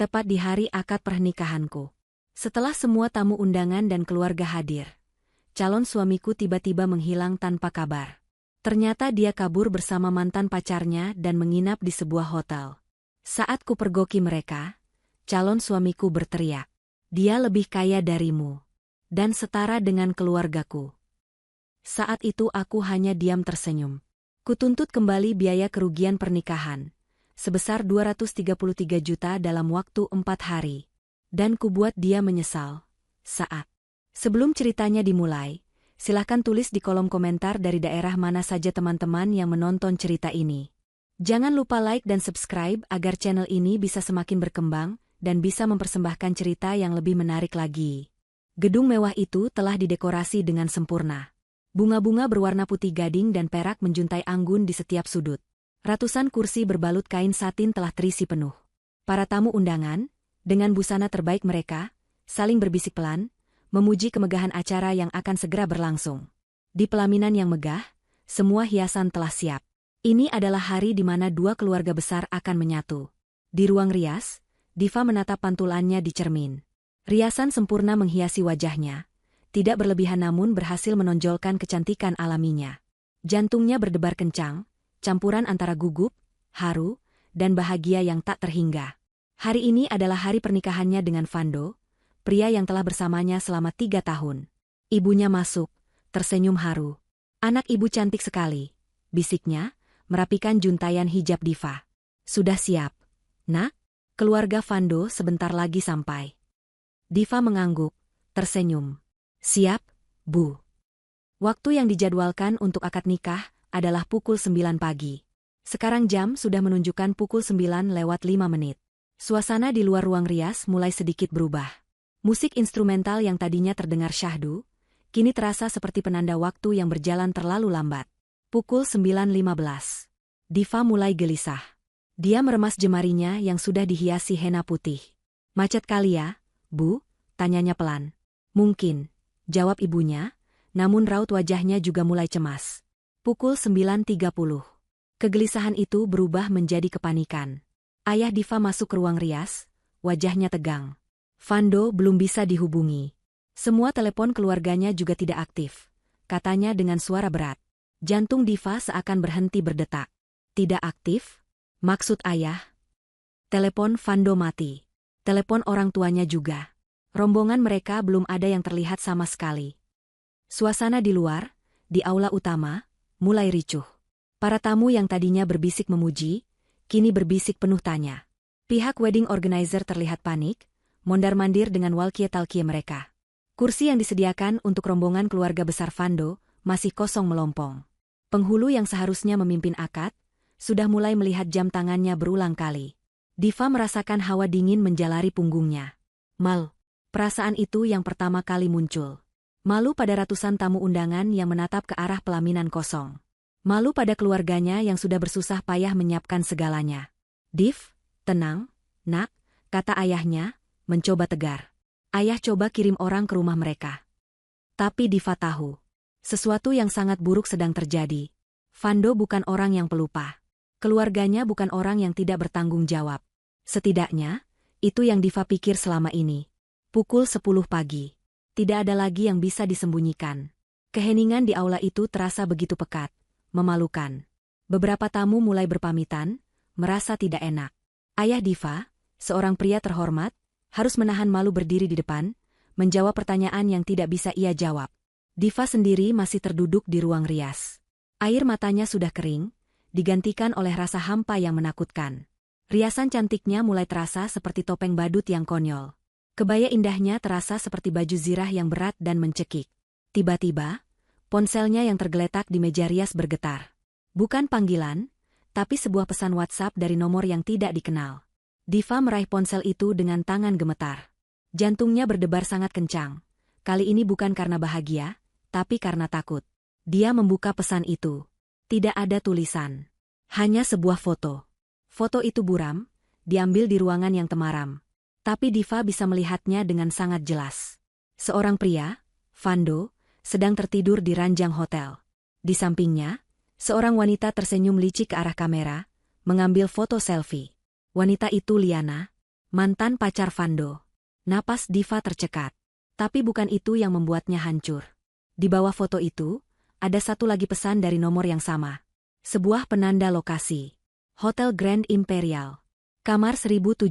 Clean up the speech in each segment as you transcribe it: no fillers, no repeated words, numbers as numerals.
tepat di hari akad pernikahanku. Setelah semua tamu undangan dan keluarga hadir, calon suamiku tiba-tiba menghilang tanpa kabar. Ternyata dia kabur bersama mantan pacarnya dan menginap di sebuah hotel. Saat kupergoki mereka, calon suamiku berteriak, "Dia lebih kaya darimu dan setara dengan keluargaku." Saat itu aku hanya diam tersenyum. Kutuntut kembali biaya kerugian pernikahan sebesar 233 juta dalam waktu 4 hari. Dan kubuat dia menyesal. Sebelum ceritanya dimulai, silahkan tulis di kolom komentar dari daerah mana saja teman-teman yang menonton cerita ini. Jangan lupa like dan subscribe agar channel ini bisa semakin berkembang dan bisa mempersembahkan cerita yang lebih menarik lagi. Gedung mewah itu telah didekorasi dengan sempurna. Bunga-bunga berwarna putih gading dan perak menjuntai anggun di setiap sudut. Ratusan kursi berbalut kain satin telah terisi penuh. Para tamu undangan, dengan busana terbaik mereka, saling berbisik pelan, memuji kemegahan acara yang akan segera berlangsung. Di pelaminan yang megah, semua hiasan telah siap. Ini adalah hari di mana dua keluarga besar akan menyatu. Di ruang rias, Diva menatap pantulannya di cermin. Riasan sempurna menghiasi wajahnya, tidak berlebihan namun berhasil menonjolkan kecantikan alaminya. Jantungnya berdebar kencang, campuran antara gugup, haru, dan bahagia yang tak terhingga. Hari ini adalah hari pernikahannya dengan Vando, pria yang telah bersamanya selama 3 tahun. Ibunya masuk, tersenyum haru. "Anak ibu cantik sekali," bisiknya, merapikan juntayan hijab Diva. "Sudah siap, Nak? Keluarga Vando sebentar lagi sampai." Diva mengangguk, tersenyum. "Siap, Bu." Waktu yang dijadwalkan untuk akad nikah adalah pukul 9 pagi. Sekarang jam sudah menunjukkan pukul 9:05. Suasana di luar ruang rias mulai sedikit berubah. Musik instrumental yang tadinya terdengar syahdu, kini terasa seperti penanda waktu yang berjalan terlalu lambat. Pukul 9:15. Diva mulai gelisah. Dia meremas jemarinya yang sudah dihiasi henna putih. "Macet kali ya, Bu?" tanyanya pelan. "Mungkin," jawab ibunya, namun raut wajahnya juga mulai cemas. Pukul 9:30. Kegelisahan itu berubah menjadi kepanikan. Ayah Diva masuk ke ruang rias, wajahnya tegang. Vando belum bisa dihubungi. Semua telepon keluarganya juga tidak aktif, katanya dengan suara berat. Jantung Diva seakan berhenti berdetak. "Tidak aktif? Maksud ayah?" Telepon Vando mati. Telepon orang tuanya juga. Rombongan mereka belum ada yang terlihat sama sekali. Suasana di luar, di aula utama, mulai ricuh. Para tamu yang tadinya berbisik memuji, kini berbisik penuh tanya. Pihak wedding organizer terlihat panik, mondar-mandir dengan walkie-talkie mereka. Kursi yang disediakan untuk rombongan keluarga besar Vando masih kosong melompong. Penghulu yang seharusnya memimpin akad, sudah mulai melihat jam tangannya berulang kali. Diva merasakan hawa dingin menjalari punggungnya. Perasaan itu yang pertama kali muncul. Malu pada ratusan tamu undangan yang menatap ke arah pelaminan kosong. Malu pada keluarganya yang sudah bersusah payah menyiapkan segalanya. "Div, tenang, Nak," kata ayahnya, mencoba tegar. "Ayah coba kirim orang ke rumah mereka." Tapi Diva tahu, sesuatu yang sangat buruk sedang terjadi. Vando bukan orang yang pelupa. Keluarganya bukan orang yang tidak bertanggung jawab. Setidaknya, itu yang Diva pikir selama ini. Pukul 10 pagi. Tidak ada lagi yang bisa disembunyikan. Keheningan di aula itu terasa begitu pekat, memalukan. Beberapa tamu mulai berpamitan, merasa tidak enak. Ayah Diva, seorang pria terhormat, harus menahan malu berdiri di depan, menjawab pertanyaan yang tidak bisa ia jawab. Diva sendiri masih terduduk di ruang rias. Air matanya sudah kering, digantikan oleh rasa hampa yang menakutkan. Riasan cantiknya mulai terasa seperti topeng badut yang konyol. Kebaya indahnya terasa seperti baju zirah yang berat dan mencekik. Tiba-tiba, ponselnya yang tergeletak di meja rias bergetar. Bukan panggilan, tapi sebuah pesan WhatsApp dari nomor yang tidak dikenal. Diva meraih ponsel itu dengan tangan gemetar. Jantungnya berdebar sangat kencang. Kali ini bukan karena bahagia, tapi karena takut. Dia membuka pesan itu. Tidak ada tulisan. Hanya sebuah foto. Foto itu buram, diambil di ruangan yang temaram. Tapi Diva bisa melihatnya dengan sangat jelas. Seorang pria, Vando, sedang tertidur di ranjang hotel. Di sampingnya, seorang wanita tersenyum licik ke arah kamera, mengambil foto selfie. Wanita itu Liana, Mantan pacar Vando. Napas Diva tercekat. Tapi bukan itu yang membuatnya hancur. Di bawah foto itu, ada satu lagi pesan dari nomor yang sama. Sebuah penanda lokasi. Hotel Grand Imperial. Kamar 1702.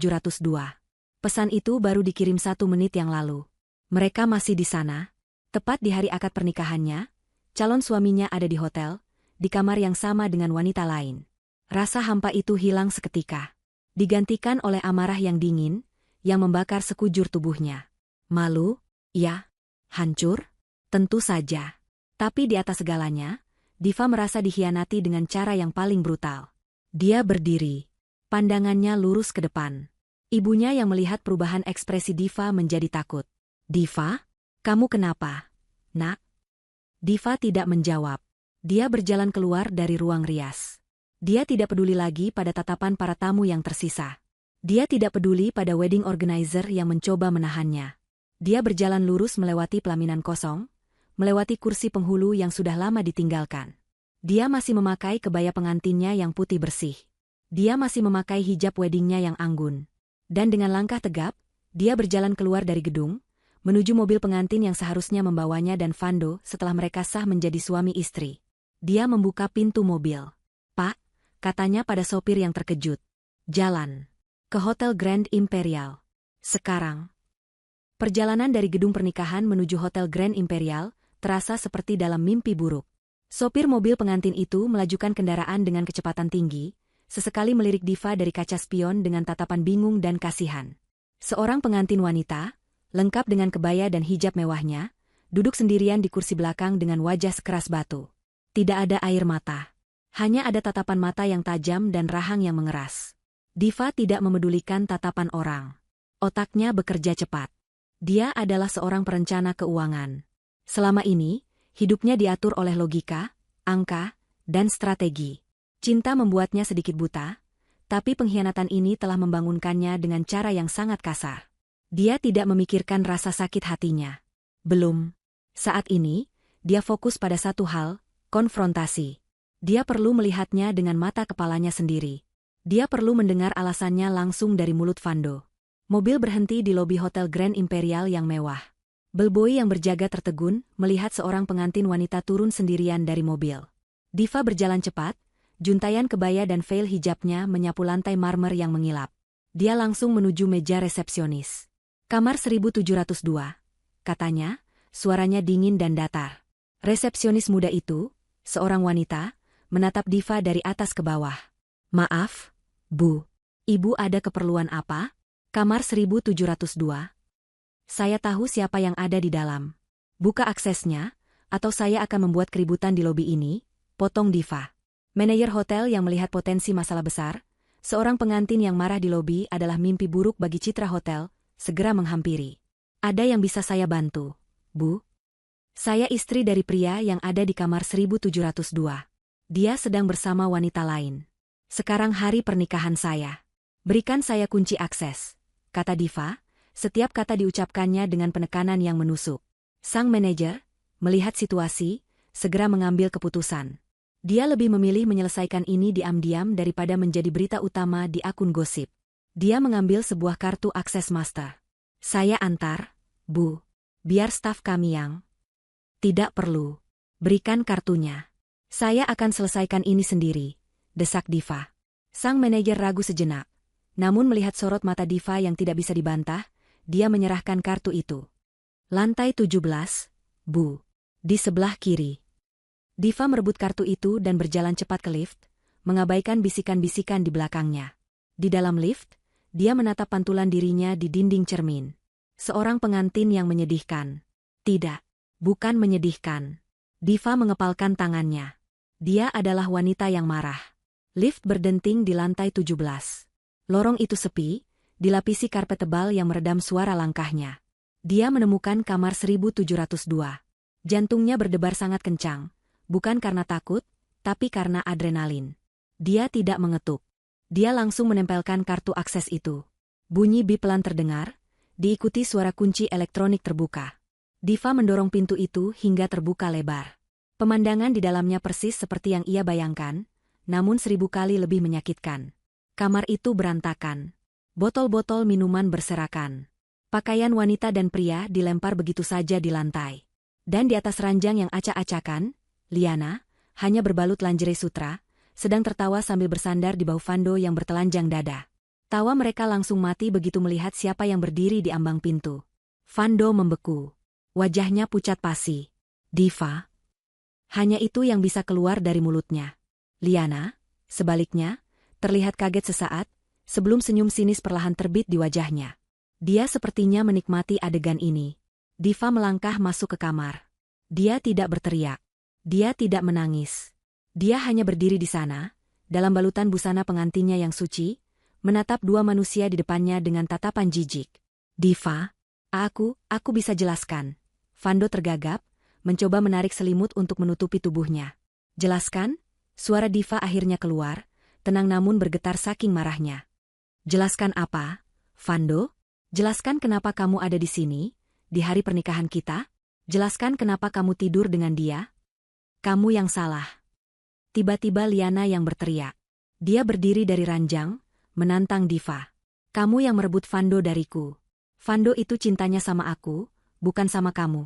Pesan itu baru dikirim 1 menit yang lalu. Mereka masih di sana. Tepat di hari akad pernikahannya, calon suaminya ada di hotel, di kamar yang sama dengan wanita lain. Rasa hampa itu hilang seketika. Digantikan oleh amarah yang dingin, yang membakar sekujur tubuhnya. Malu? Ya. Hancur? Tentu saja. Tapi di atas segalanya, Diva merasa dikhianati dengan cara yang paling brutal. Dia berdiri. Pandangannya lurus ke depan. Ibunya yang melihat perubahan ekspresi Diva menjadi takut. Diva? Kamu kenapa? Nak? Diva tidak menjawab. Dia berjalan keluar dari ruang rias. Dia tidak peduli lagi pada tatapan para tamu yang tersisa. Dia tidak peduli pada wedding organizer yang mencoba menahannya. Dia berjalan lurus melewati pelaminan kosong, melewati kursi penghulu yang sudah lama ditinggalkan. Dia masih memakai kebaya pengantinnya yang putih bersih. Dia masih memakai hijab weddingnya yang anggun. Dan dengan langkah tegap, dia berjalan keluar dari gedung, menuju mobil pengantin yang seharusnya membawanya dan Vando setelah mereka sah menjadi suami istri. Dia membuka pintu mobil. "Pak," katanya pada sopir yang terkejut. "Jalan ke Hotel Grand Imperial. Sekarang." Perjalanan dari gedung pernikahan menuju Hotel Grand Imperial terasa seperti dalam mimpi buruk. Sopir mobil pengantin itu melajukan kendaraan dengan kecepatan tinggi, sesekali melirik Diva dari kaca spion dengan tatapan bingung dan kasihan. Seorang pengantin wanita, lengkap dengan kebaya dan hijab mewahnya, duduk sendirian di kursi belakang dengan wajah sekeras batu. Tidak ada air mata. Hanya ada tatapan mata yang tajam dan rahang yang mengeras. Diva tidak memedulikan tatapan orang. Otaknya bekerja cepat. Dia adalah seorang perencana keuangan. Selama ini, hidupnya diatur oleh logika, angka, dan strategi. Cinta membuatnya sedikit buta, tapi pengkhianatan ini telah membangunkannya dengan cara yang sangat kasar. Dia tidak memikirkan rasa sakit hatinya. Belum. Saat ini, dia fokus pada satu hal, konfrontasi. Dia perlu melihatnya dengan mata kepalanya sendiri. Dia perlu mendengar alasannya langsung dari mulut Vando. Mobil berhenti di lobi Hotel Grand Imperial yang mewah. Bellboy yang berjaga tertegun melihat seorang pengantin wanita turun sendirian dari mobil. Diva berjalan cepat, juntayan kebaya dan veil hijabnya menyapu lantai marmer yang mengilap. Dia langsung menuju meja resepsionis. "Kamar 1702, katanya, suaranya dingin dan datar. Resepsionis muda itu, seorang wanita, menatap Diva dari atas ke bawah. "Maaf, Bu. Ibu ada keperluan apa?" "Kamar 1702. Saya tahu siapa yang ada di dalam. Buka aksesnya, atau saya akan membuat keributan di lobi ini," potong Diva. Manajer hotel yang melihat potensi masalah besar, seorang pengantin yang marah di lobi adalah mimpi buruk bagi citra hotel, segera menghampiri. "Ada yang bisa saya bantu, Bu? Saya istri dari pria yang ada di kamar 1702. Dia sedang bersama wanita lain. Sekarang hari pernikahan saya. Berikan saya kunci akses," kata Diva, setiap kata diucapkannya dengan penekanan yang menusuk. Sang manajer, melihat situasi, segera mengambil keputusan. Dia lebih memilih menyelesaikan ini diam-diam daripada menjadi berita utama di akun gosip. Dia mengambil sebuah kartu akses master. "Saya antar, Bu. Biar staf kami yang..." "Tidak perlu. Berikan kartunya. Saya akan selesaikan ini sendiri," desak Diva. Sang manajer ragu sejenak. Namun melihat sorot mata Diva yang tidak bisa dibantah, dia menyerahkan kartu itu. "Lantai 17, Bu. Di sebelah kiri." Diva merebut kartu itu dan berjalan cepat ke lift, mengabaikan bisikan-bisikan di belakangnya. Di dalam lift, dia menatap pantulan dirinya di dinding cermin. Seorang pengantin yang menyedihkan. Tidak, bukan menyedihkan. Diva mengepalkan tangannya. Dia adalah wanita yang marah. Lift berdenting di lantai 17. Lorong itu sepi, dilapisi karpet tebal yang meredam suara langkahnya. Dia menemukan kamar 1702. Jantungnya berdebar sangat kencang, bukan karena takut, tapi karena adrenalin. Dia tidak mengetuk. Dia langsung menempelkan kartu akses itu. Bunyi bip pelan terdengar, diikuti suara kunci elektronik terbuka. Diva mendorong pintu itu hingga terbuka lebar. Pemandangan di dalamnya persis seperti yang ia bayangkan, namun 1000 kali lebih menyakitkan. Kamar itu berantakan. Botol-botol minuman berserakan. Pakaian wanita dan pria dilempar begitu saja di lantai. Dan di atas ranjang yang acak-acakan, Liana, hanya berbalut lingerie sutra, sedang tertawa sambil bersandar di bahu Fando yang bertelanjang dada. Tawa mereka langsung mati begitu melihat siapa yang berdiri di ambang pintu. Fando membeku. Wajahnya pucat pasi. Diva. Hanya itu yang bisa keluar dari mulutnya. Liana, sebaliknya, terlihat kaget sesaat, sebelum senyum sinis perlahan terbit di wajahnya. Dia sepertinya menikmati adegan ini. Diva melangkah masuk ke kamar. Dia tidak berteriak. Dia tidak menangis. Dia hanya berdiri di sana, dalam balutan busana pengantinnya yang suci, menatap dua manusia di depannya dengan tatapan jijik. Diva, aku bisa jelaskan. Fando tergagap, mencoba menarik selimut untuk menutupi tubuhnya. Jelaskan? Suara Diva akhirnya keluar, tenang namun bergetar saking marahnya. Jelaskan apa, Fando? Jelaskan kenapa kamu ada di sini, di hari pernikahan kita? Jelaskan kenapa kamu tidur dengan dia? Kamu yang salah. Tiba-tiba Liana yang berteriak. Dia berdiri dari ranjang, menantang Diva. Kamu yang merebut Fando dariku. Fando itu cintanya sama aku, bukan sama kamu.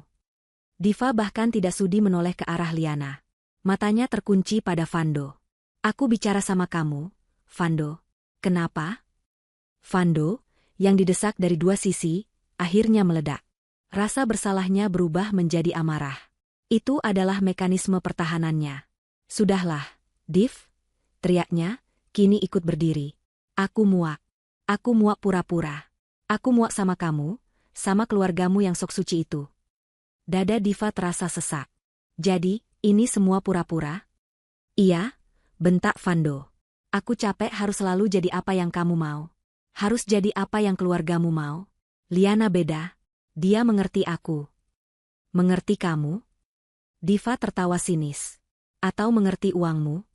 Diva bahkan tidak sudi menoleh ke arah Liana. Matanya terkunci pada Fando. Aku bicara sama kamu, Fando. Kenapa? Fando, yang didesak dari dua sisi, akhirnya meledak. Rasa bersalahnya berubah menjadi amarah. Itu adalah mekanisme pertahanannya. Sudahlah, Div, teriaknya, kini ikut berdiri. Aku muak. Aku muak pura-pura. Aku muak sama kamu, sama keluargamu yang sok suci itu. Dada Diva terasa sesak. Jadi, ini semua pura-pura? Iya, bentak Fando. Aku capek harus selalu jadi apa yang kamu mau. Harus jadi apa yang keluargamu mau. Liana beda. Dia mengerti aku. Mengerti kamu? Diva tertawa sinis. Atau mengerti uangmu?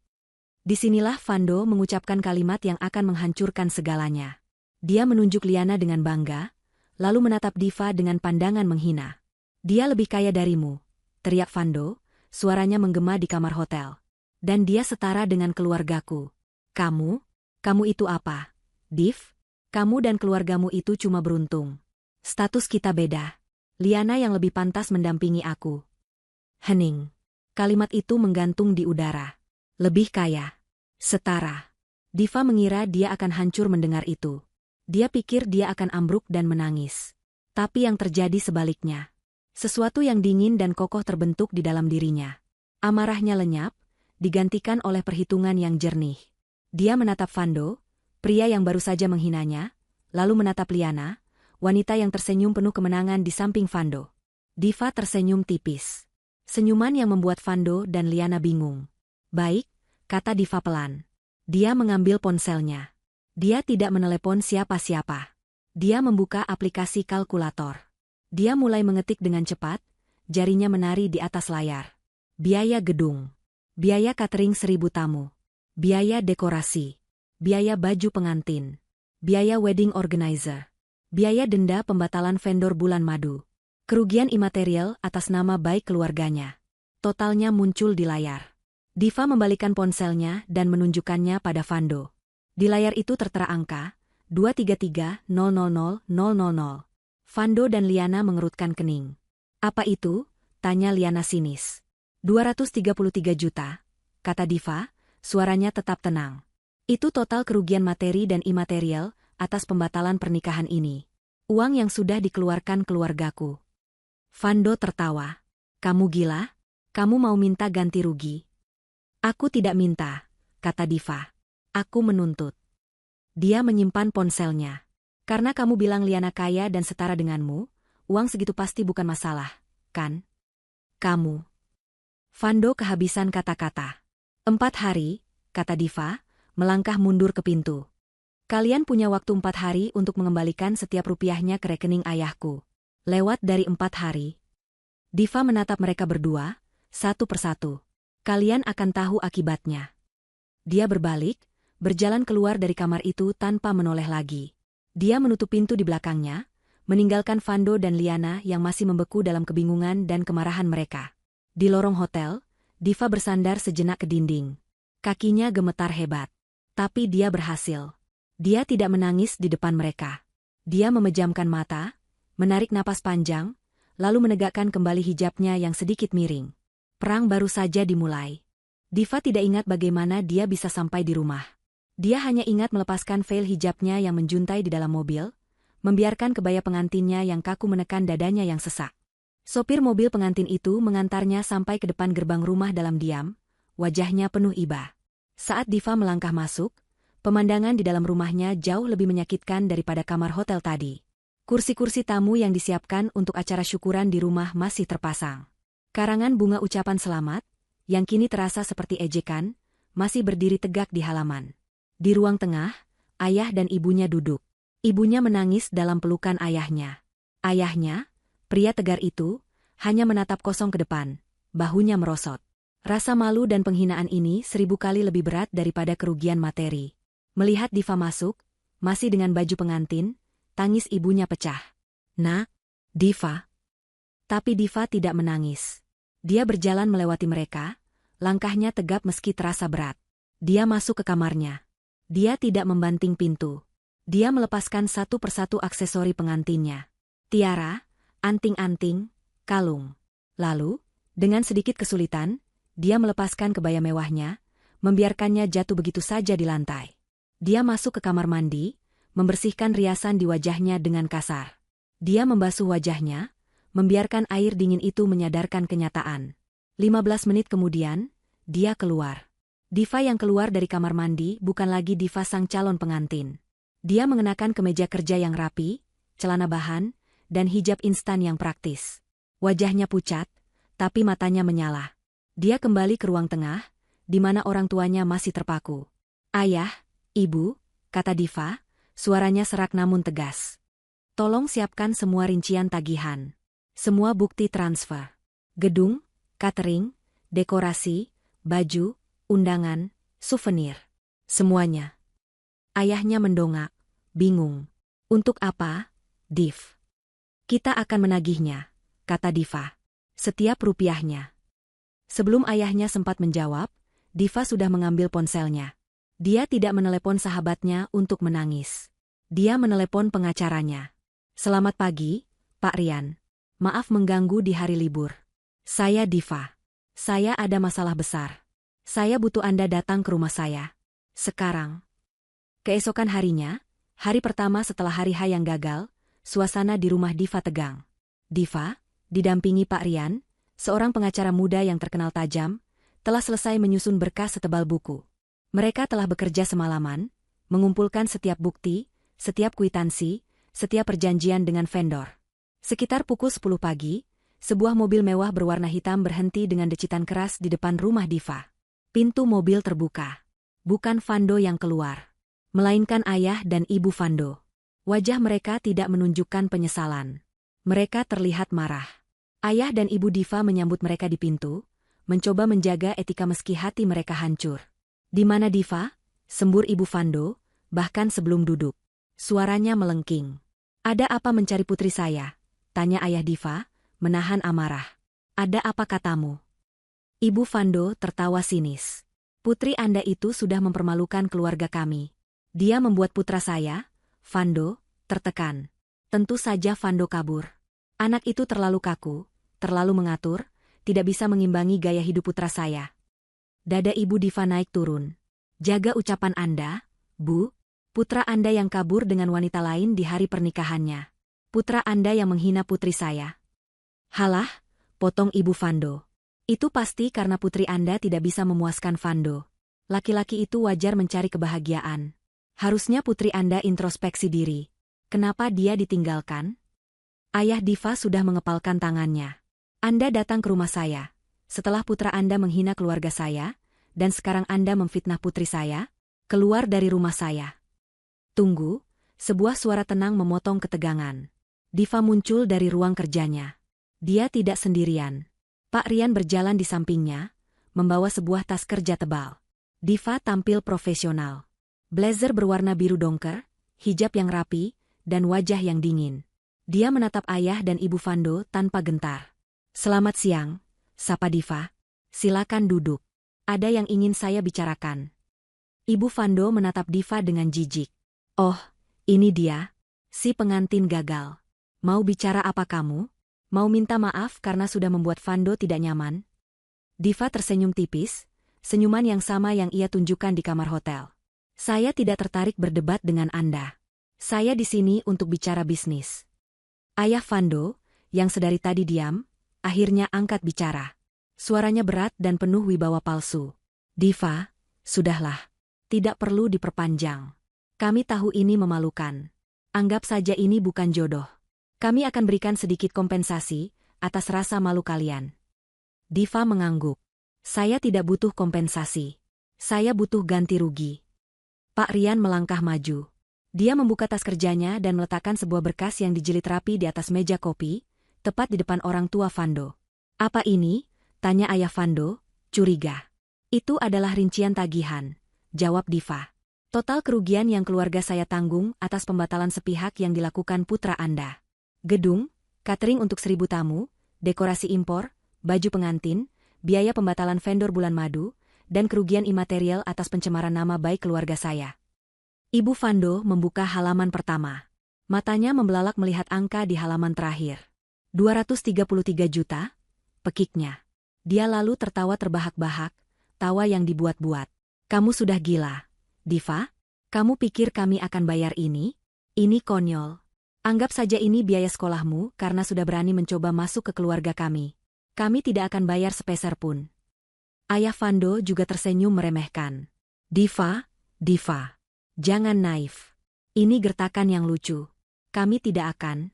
Disinilah Fando mengucapkan kalimat yang akan menghancurkan segalanya. Dia menunjuk Liana dengan bangga, lalu menatap Diva dengan pandangan menghina. Dia lebih kaya darimu, teriak Fando, suaranya menggema di kamar hotel. Dan dia setara dengan keluargaku. Kamu itu apa? Div, kamu dan keluargamu itu cuma beruntung. Status kita beda. Liana yang lebih pantas mendampingi aku. Hening. Kalimat itu menggantung di udara. Lebih kaya. Setara. Diva mengira dia akan hancur mendengar itu. Dia pikir dia akan ambruk dan menangis. Tapi yang terjadi sebaliknya. Sesuatu yang dingin dan kokoh terbentuk di dalam dirinya. Amarahnya lenyap, digantikan oleh perhitungan yang jernih. Dia menatap Fando, pria yang baru saja menghinanya, lalu menatap Liana, wanita yang tersenyum penuh kemenangan di samping Fando. Diva tersenyum tipis. Senyuman yang membuat Fando dan Liana bingung. Baik, kata Diva pelan. Dia mengambil ponselnya. Dia tidak menelepon siapa-siapa. Dia membuka aplikasi kalkulator. Dia mulai mengetik dengan cepat, jarinya menari di atas layar. Biaya gedung. Biaya catering 1000 tamu. Biaya dekorasi. Biaya baju pengantin. Biaya wedding organizer. Biaya denda pembatalan vendor bulan madu. Kerugian imaterial atas nama baik keluarganya. Totalnya muncul di layar. Diva membalikan ponselnya dan menunjukkannya pada Fando. Di layar itu tertera angka 233.000.000. Fando dan Liana mengerutkan kening. Apa itu? Tanya Liana sinis. 233 juta, kata Diva, suaranya tetap tenang. Itu total kerugian materi dan imaterial atas pembatalan pernikahan ini. Uang yang sudah dikeluarkan keluargaku. Fando tertawa. Kamu gila? Kamu mau minta ganti rugi? Aku tidak minta, kata Diva. Aku menuntut. Dia menyimpan ponselnya. Karena kamu bilang Liana kaya dan setara denganmu, uang segitu pasti bukan masalah, kan? Kamu. Fando kehabisan kata-kata. 4 hari, kata Diva, melangkah mundur ke pintu. Kalian punya waktu 4 hari untuk mengembalikan setiap rupiahnya ke rekening ayahku. Lewat dari 4 hari. Diva menatap mereka berdua, satu persatu. Kalian akan tahu akibatnya. Dia berbalik, berjalan keluar dari kamar itu tanpa menoleh lagi. Dia menutup pintu di belakangnya, meninggalkan Fando dan Liana yang masih membeku dalam kebingungan dan kemarahan mereka. Di lorong hotel, Diva bersandar sejenak ke dinding. Kakinya gemetar hebat. Tapi dia berhasil. Dia tidak menangis di depan mereka. Dia memejamkan mata, menarik napas panjang, lalu menegakkan kembali hijabnya yang sedikit miring. Perang baru saja dimulai. Diva tidak ingat bagaimana dia bisa sampai di rumah. Dia hanya ingat melepaskan veil hijabnya yang menjuntai di dalam mobil, membiarkan kebaya pengantinnya yang kaku menekan dadanya yang sesak. Sopir mobil pengantin itu mengantarnya sampai ke depan gerbang rumah dalam diam, wajahnya penuh iba. Saat Diva melangkah masuk, pemandangan di dalam rumahnya jauh lebih menyakitkan daripada kamar hotel tadi. Kursi-kursi tamu yang disiapkan untuk acara syukuran di rumah masih terpasang. Karangan bunga ucapan selamat, yang kini terasa seperti ejekan, masih berdiri tegak di halaman. Di ruang tengah, ayah dan ibunya duduk. Ibunya menangis dalam pelukan ayahnya. Ayahnya, pria tegar itu, hanya menatap kosong ke depan, bahunya merosot. Rasa malu dan penghinaan ini 1000 kali lebih berat daripada kerugian materi. Melihat Diva masuk, masih dengan baju pengantin, tangis ibunya pecah. "Nak, Diva." Tapi Diva tidak menangis. Dia berjalan melewati mereka, langkahnya tegap meski terasa berat. Dia masuk ke kamarnya. Dia tidak membanting pintu. Dia melepaskan satu persatu aksesori pengantinnya. Tiara, anting-anting, kalung. Lalu, dengan sedikit kesulitan, dia melepaskan kebaya mewahnya, membiarkannya jatuh begitu saja di lantai. Dia masuk ke kamar mandi, membersihkan riasan di wajahnya dengan kasar. Dia membasuh wajahnya, membiarkan air dingin itu menyadarkan kenyataan. 15 menit kemudian, dia keluar. Diva yang keluar dari kamar mandi bukan lagi Diva sang calon pengantin. Dia mengenakan kemeja kerja yang rapi, celana bahan, dan hijab instan yang praktis. Wajahnya pucat, tapi matanya menyala. Dia kembali ke ruang tengah, di mana orang tuanya masih terpaku. "Ayah, Ibu," kata Diva, suaranya serak namun tegas. "Tolong siapkan semua rincian tagihan. Semua bukti transfer. Gedung, catering, dekorasi, baju, undangan, souvenir. Semuanya." Ayahnya mendongak, bingung. "Untuk apa, Div?" "Kita akan menagihnya," kata Diva. "Setiap rupiahnya." Sebelum ayahnya sempat menjawab, Diva sudah mengambil ponselnya. Dia tidak menelepon sahabatnya untuk menangis. Dia menelepon pengacaranya. "Selamat pagi, Pak Rian. Maaf mengganggu di hari libur. Saya Diva. Saya ada masalah besar. Saya butuh Anda datang ke rumah saya. Sekarang." Keesokan harinya, hari pertama setelah hari H yang gagal, suasana di rumah Diva tegang. Diva, didampingi Pak Rian, seorang pengacara muda yang terkenal tajam, telah selesai menyusun berkas setebal buku. Mereka telah bekerja semalaman, mengumpulkan setiap bukti, setiap kwitansi, setiap perjanjian dengan vendor. Sekitar pukul 10 pagi, sebuah mobil mewah berwarna hitam berhenti dengan decitan keras di depan rumah Diva. Pintu mobil terbuka. Bukan Vando yang keluar, melainkan ayah dan ibu Vando. Wajah mereka tidak menunjukkan penyesalan. Mereka terlihat marah. Ayah dan ibu Diva menyambut mereka di pintu, mencoba menjaga etika meski hati mereka hancur. "Di mana Diva?" sembur ibu Vando, bahkan sebelum duduk. Suaranya melengking. "Ada apa mencari putri saya?" tanya ayah Diva, menahan amarah. "Ada apa katamu?" Ibu Vando tertawa sinis. "Putri Anda itu sudah mempermalukan keluarga kami. Dia membuat putra saya, Vando, tertekan. Tentu saja Vando kabur. Anak itu terlalu kaku, terlalu mengatur, tidak bisa mengimbangi gaya hidup putra saya." Dada ibu Diva naik turun. "Jaga ucapan Anda, Bu. Putra Anda yang kabur dengan wanita lain di hari pernikahannya. Putra Anda yang menghina putri saya." "Halah," potong ibu Vando. "Itu pasti karena putri Anda tidak bisa memuaskan Vando. Laki-laki itu wajar mencari kebahagiaan. Harusnya putri Anda introspeksi diri. Kenapa dia ditinggalkan?" Ayah Diva sudah mengepalkan tangannya. "Anda datang ke rumah saya setelah putra Anda menghina keluarga saya, dan sekarang Anda memfitnah putri saya? Keluar dari rumah saya." "Tunggu," sebuah suara tenang memotong ketegangan. Diva muncul dari ruang kerjanya. Dia tidak sendirian. Pak Rian berjalan di sampingnya, membawa sebuah tas kerja tebal. Diva tampil profesional. Blazer berwarna biru dongker, hijab yang rapi, dan wajah yang dingin. Dia menatap ayah dan ibu Vando tanpa gentar. "Selamat siang," sapa Diva. "Silakan duduk. Ada yang ingin saya bicarakan." Ibu Vando menatap Diva dengan jijik. Oh, ini dia. Si pengantin gagal. Mau bicara apa kamu? Mau minta maaf karena sudah membuat Vando tidak nyaman? Diva tersenyum tipis, senyuman yang sama yang ia tunjukkan di kamar hotel. Saya tidak tertarik berdebat dengan Anda. Saya di sini untuk bicara bisnis. Ayah Vando, yang sedari tadi diam, akhirnya angkat bicara. Suaranya berat dan penuh wibawa palsu. Diva, sudahlah. Tidak perlu diperpanjang. Kami tahu ini memalukan. Anggap saja ini bukan jodoh. Kami akan berikan sedikit kompensasi atas rasa malu kalian. Diva mengangguk. Saya tidak butuh kompensasi. Saya butuh ganti rugi. Pak Rian melangkah maju. Dia membuka tas kerjanya dan meletakkan sebuah berkas yang dijilid rapi di atas meja kopi, tepat di depan orang tua Vando. Apa ini? Tanya ayah Vando, curiga. Itu adalah rincian tagihan, jawab Diva. Total kerugian yang keluarga saya tanggung atas pembatalan sepihak yang dilakukan putra Anda. Gedung, catering untuk 1.000 tamu, dekorasi impor, baju pengantin, biaya pembatalan vendor bulan madu, dan kerugian imaterial atas pencemaran nama baik keluarga saya. Ibu Vando membuka halaman pertama. Matanya membelalak melihat angka di halaman terakhir. 233 juta, pekiknya. Dia lalu tertawa terbahak-bahak, tawa yang dibuat-buat. Kamu sudah gila. Diva, kamu pikir kami akan bayar ini? Ini konyol. Anggap saja ini biaya sekolahmu karena sudah berani mencoba masuk ke keluarga kami. Kami tidak akan bayar sepeser pun. Ayah Vando juga tersenyum meremehkan. Diva, jangan naif. Ini gertakan yang lucu. Kami tidak akan.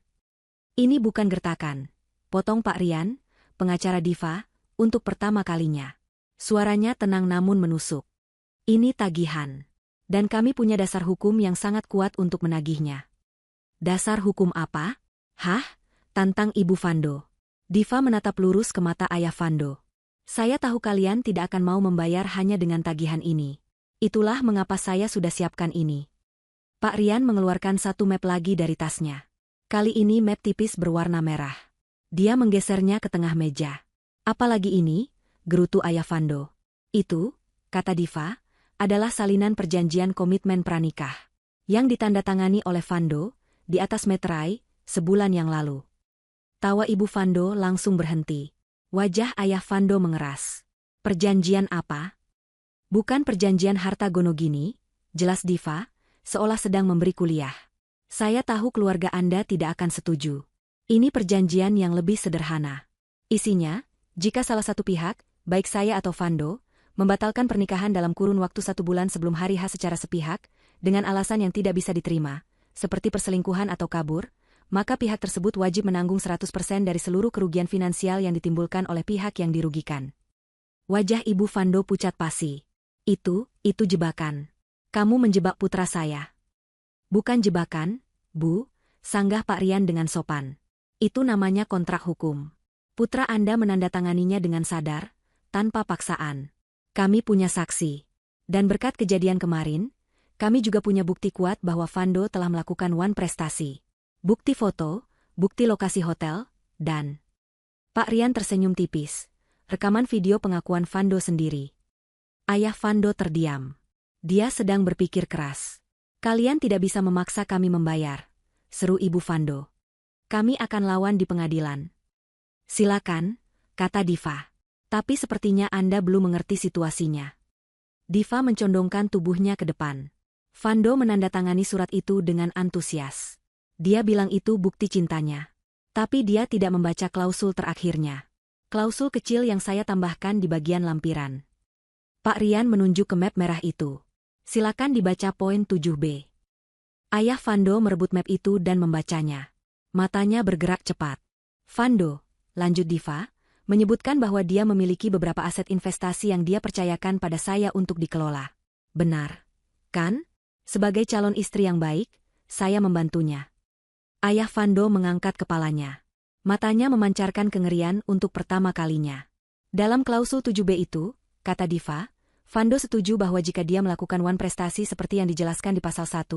Ini bukan gertakan. Potong Pak Rian, pengacara Diva, untuk pertama kalinya. Suaranya tenang namun menusuk. Ini tagihan. Dan kami punya dasar hukum yang sangat kuat untuk menagihnya. Dasar hukum apa? Hah? Tantang Ibu Vando. Diva menatap lurus ke mata ayah Vando. Saya tahu kalian tidak akan mau membayar hanya dengan tagihan ini. Itulah mengapa saya sudah siapkan ini. Pak Rian mengeluarkan satu map lagi dari tasnya. Kali ini map tipis berwarna merah. Dia menggesernya ke tengah meja. Apalagi ini? Gerutu ayah Vando. Itu, kata Diva, adalah salinan perjanjian komitmen pranikah yang ditandatangani oleh Vando di atas meterai sebulan yang lalu. Tawa Ibu Vando langsung berhenti. Wajah ayah Vando mengeras. Perjanjian apa? Bukan perjanjian harta gono gini, jelas Diva, seolah sedang memberi kuliah. Saya tahu keluarga Anda tidak akan setuju. Ini perjanjian yang lebih sederhana. Isinya, jika salah satu pihak, baik saya atau Vando, membatalkan pernikahan dalam kurun waktu 1 bulan sebelum hari H secara sepihak, dengan alasan yang tidak bisa diterima, seperti perselingkuhan atau kabur, maka pihak tersebut wajib menanggung 100% dari seluruh kerugian finansial yang ditimbulkan oleh pihak yang dirugikan. Wajah Ibu Vando pucat pasi. Itu jebakan. Kamu menjebak putra saya. Bukan jebakan, Bu, sanggah Pak Rian dengan sopan. Itu namanya kontrak hukum. Putra Anda menandatanganinya dengan sadar, tanpa paksaan. Kami punya saksi. Dan berkat kejadian kemarin, kami juga punya bukti kuat bahwa Vando telah melakukan prestasi. Bukti foto, bukti lokasi hotel, dan... Pak Rian tersenyum tipis. Rekaman video pengakuan Vando sendiri. Ayah Vando terdiam. Dia sedang berpikir keras. Kalian tidak bisa memaksa kami membayar, seru Ibu Vando. Kami akan lawan di pengadilan. Silakan, kata Diva. Tapi sepertinya Anda belum mengerti situasinya. Diva mencondongkan tubuhnya ke depan. Vando menandatangani surat itu dengan antusias. Dia bilang itu bukti cintanya. Tapi dia tidak membaca klausul terakhirnya. Klausul kecil yang saya tambahkan di bagian lampiran. Pak Rian menunjuk ke map merah itu. Silakan dibaca poin 7b. Ayah Vando merebut map itu dan membacanya. Matanya bergerak cepat. Vando, lanjut Diva, menyebutkan bahwa dia memiliki beberapa aset investasi yang dia percayakan pada saya untuk dikelola. Benar, kan? Sebagai calon istri yang baik, saya membantunya. Ayah Vando mengangkat kepalanya. Matanya memancarkan kengerian untuk pertama kalinya. Dalam klausul 7b itu, kata Diva, Vando setuju bahwa jika dia melakukan prestasi seperti yang dijelaskan di pasal 1,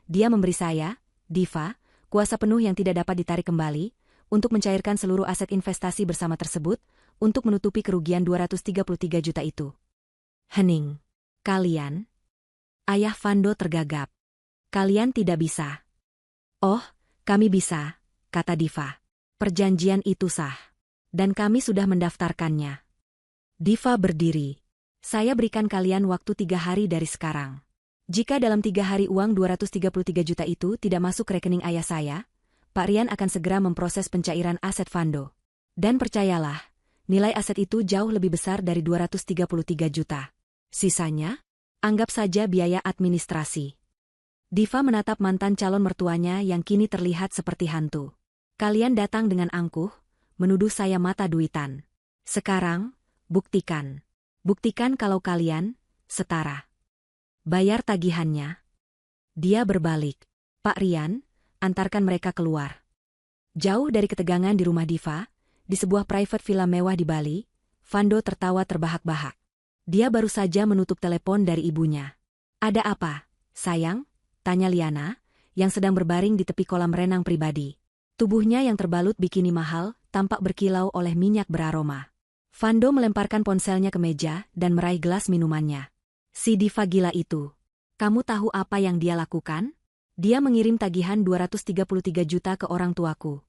dia memberi saya, Diva, kuasa penuh yang tidak dapat ditarik kembali, untuk mencairkan seluruh aset investasi bersama tersebut, untuk menutupi kerugian 233 juta itu. Hening. Kalian? Ayah Vando tergagap. Kalian tidak bisa. Oh, kami bisa, kata Diva. Perjanjian itu sah. Dan kami sudah mendaftarkannya. Diva berdiri. Saya berikan kalian waktu 3 hari dari sekarang. Jika dalam 3 hari uang 233 juta itu tidak masuk rekening ayah saya, Pak Rian akan segera memproses pencairan aset Fando. Dan percayalah, nilai aset itu jauh lebih besar dari 233 juta. Sisanya, anggap saja biaya administrasi. Diva menatap mantan calon mertuanya yang kini terlihat seperti hantu. Kalian datang dengan angkuh, menuduh saya mata duitan. Sekarang, buktikan. Buktikan kalau kalian setara. Bayar tagihannya. Dia berbalik. Pak Rian, antarkan mereka keluar. Jauh dari ketegangan di rumah Diva, di sebuah private villa mewah di Bali, Fando tertawa terbahak-bahak. Dia baru saja menutup telepon dari ibunya. Ada apa, sayang? Tanya Liana, yang sedang berbaring di tepi kolam renang pribadi. Tubuhnya yang terbalut bikini mahal, tampak berkilau oleh minyak beraroma. Fando melemparkan ponselnya ke meja dan meraih gelas minumannya. Si Diva gila itu. Kamu tahu apa yang dia lakukan? Dia mengirim tagihan 233 juta ke orang tuaku.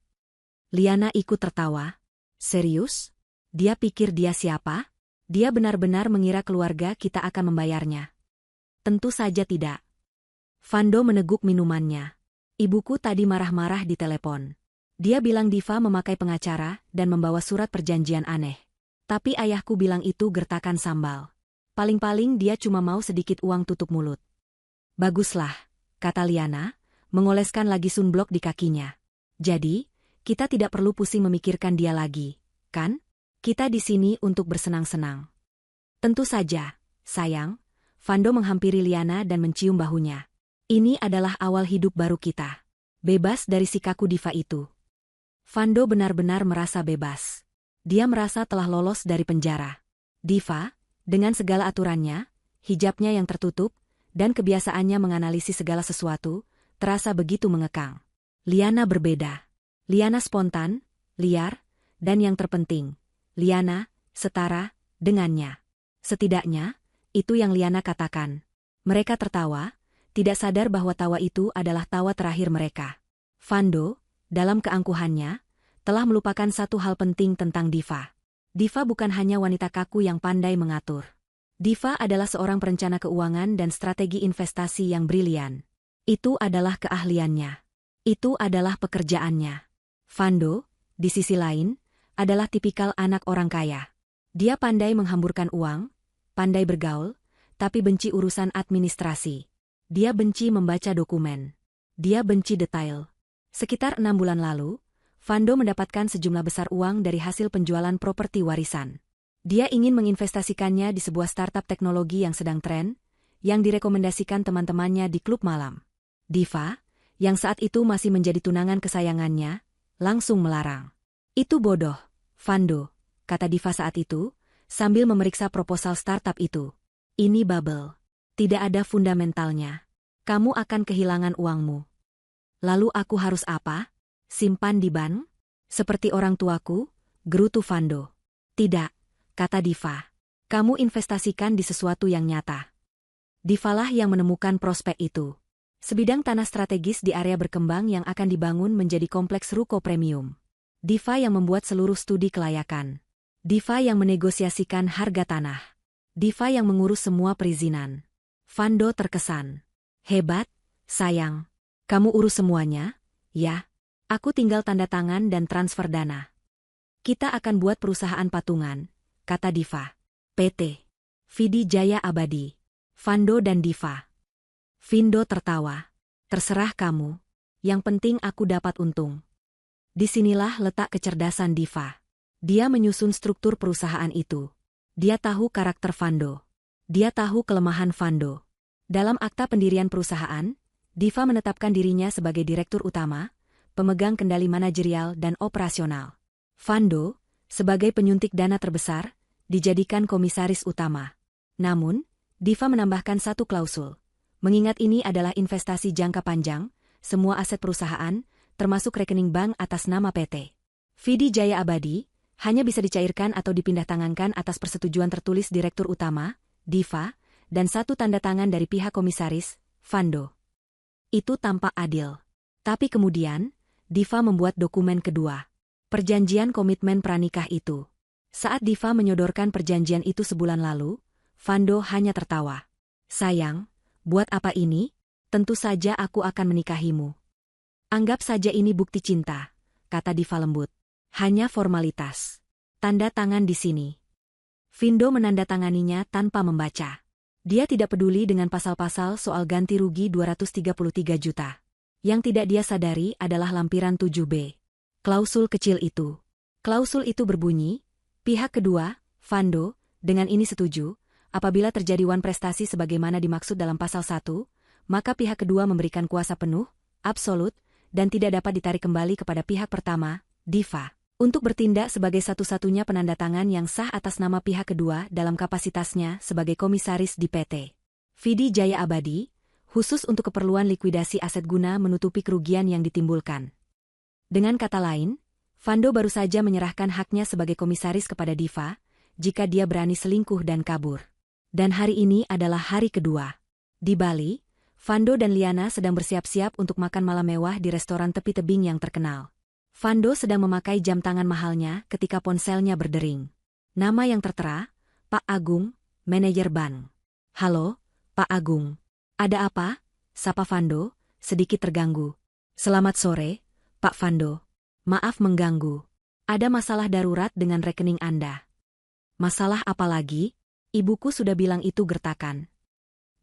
Liana ikut tertawa. Serius? Dia pikir dia siapa? Dia benar-benar mengira keluarga kita akan membayarnya. Tentu saja tidak. Fando meneguk minumannya. Ibuku tadi marah-marah di telepon. Dia bilang Diva memakai pengacara dan membawa surat perjanjian aneh. Tapi ayahku bilang itu gertakan sambal. Paling-paling dia cuma mau sedikit uang tutup mulut. Baguslah, kata Liana, mengoleskan lagi sunblock di kakinya. Jadi, kita tidak perlu pusing memikirkan dia lagi, kan? Kita di sini untuk bersenang-senang. Tentu saja, sayang. Fando menghampiri Liana dan mencium bahunya. Ini adalah awal hidup baru kita. Bebas dari si kaku Diva itu. Fando benar-benar merasa bebas. Dia merasa telah lolos dari penjara. Diva, dengan segala aturannya, hijabnya yang tertutup, dan kebiasaannya menganalisis segala sesuatu, terasa begitu mengekang. Liana berbeda. Liana spontan, liar, dan yang terpenting, Liana setara dengannya. Setidaknya, itu yang Liana katakan. Mereka tertawa, tidak sadar bahwa tawa itu adalah tawa terakhir mereka. Fando, dalam keangkuhannya, telah melupakan satu hal penting tentang Diva. Diva bukan hanya wanita kaku yang pandai mengatur. Diva adalah seorang perencana keuangan dan strategi investasi yang brilian. Itu adalah keahliannya. Itu adalah pekerjaannya. Fando, di sisi lain, adalah tipikal anak orang kaya. Dia pandai menghamburkan uang, pandai bergaul, tapi benci urusan administrasi. Dia benci membaca dokumen. Dia benci detail. Sekitar 6 bulan lalu, Fando mendapatkan sejumlah besar uang dari hasil penjualan properti warisan. Dia ingin menginvestasikannya di sebuah startup teknologi yang sedang tren, yang direkomendasikan teman-temannya di klub malam. Diva, yang saat itu masih menjadi tunangan kesayangannya, langsung melarang. Itu bodoh, Fando, kata Diva saat itu, sambil memeriksa proposal startup itu. Ini bubble. Tidak ada fundamentalnya. Kamu akan kehilangan uangmu. Lalu aku harus apa? Simpan di bank? Seperti orang tuaku? Gerutu Fando. Tidak, kata Diva. Kamu investasikan di sesuatu yang nyata. Divalah yang menemukan prospek itu. Sebidang tanah strategis di area berkembang yang akan dibangun menjadi kompleks ruko premium. Diva yang membuat seluruh studi kelayakan. Diva yang menegosiasikan harga tanah. Diva yang mengurus semua perizinan. Fando terkesan. Hebat, sayang. Kamu urus semuanya? Ya. Aku tinggal tanda tangan dan transfer dana. Kita akan buat perusahaan patungan, kata Diva. PT. Vidi Jaya Abadi. Fando dan Diva. Findo tertawa. Terserah kamu. Yang penting aku dapat untung. Disinilah letak kecerdasan Diva. Dia menyusun struktur perusahaan itu. Dia tahu karakter Fando. Dia tahu kelemahan Fando. Dalam akta pendirian perusahaan, Diva menetapkan dirinya sebagai direktur utama, pemegang kendali manajerial dan operasional. Fando, sebagai penyuntik dana terbesar, dijadikan komisaris utama. Namun, Diva menambahkan satu klausul. Mengingat ini adalah investasi jangka panjang, semua aset perusahaan, termasuk rekening bank atas nama PT Vidi Jaya Abadi, hanya bisa dicairkan atau dipindah tangankan atas persetujuan tertulis direktur utama, Diva, dan satu tanda tangan dari pihak komisaris, Fando. Itu tampak adil. Tapi kemudian, Diva membuat dokumen kedua. Perjanjian komitmen pranikah itu. Saat Diva menyodorkan perjanjian itu sebulan lalu, Fando hanya tertawa. Sayang, buat apa ini? Tentu saja aku akan menikahimu. Anggap saja ini bukti cinta, kata Diva lembut. Hanya formalitas. Tanda tangan di sini. Findo menandatanganinya tanpa membaca. Dia tidak peduli dengan pasal-pasal soal ganti rugi 233 juta. Yang tidak dia sadari adalah lampiran 7B. Klausul kecil itu. Klausul itu berbunyi, pihak kedua, Fando, dengan ini setuju, apabila terjadi wan prestasi sebagaimana dimaksud dalam pasal 1, maka pihak kedua memberikan kuasa penuh, absolut, dan tidak dapat ditarik kembali kepada pihak pertama, Diva, untuk bertindak sebagai satu-satunya penandatangan yang sah atas nama pihak kedua dalam kapasitasnya sebagai komisaris di PT Vidi Jaya Abadi, khusus untuk keperluan likuidasi aset guna menutupi kerugian yang ditimbulkan. Dengan kata lain, Fando baru saja menyerahkan haknya sebagai komisaris kepada Diva, jika dia berani selingkuh dan kabur. Dan hari ini adalah hari kedua. Di Bali, Fando dan Liana sedang bersiap-siap untuk makan malam mewah di restoran tepi tebing yang terkenal. Fando sedang memakai jam tangan mahalnya ketika ponselnya berdering. Nama yang tertera, Pak Agung, manajer bank. Halo, Pak Agung. Ada apa? Sapa Fando, sedikit terganggu. Selamat sore, Pak Fando. Maaf mengganggu. Ada masalah darurat dengan rekening Anda. Masalah apa lagi? Ibuku sudah bilang itu gertakan.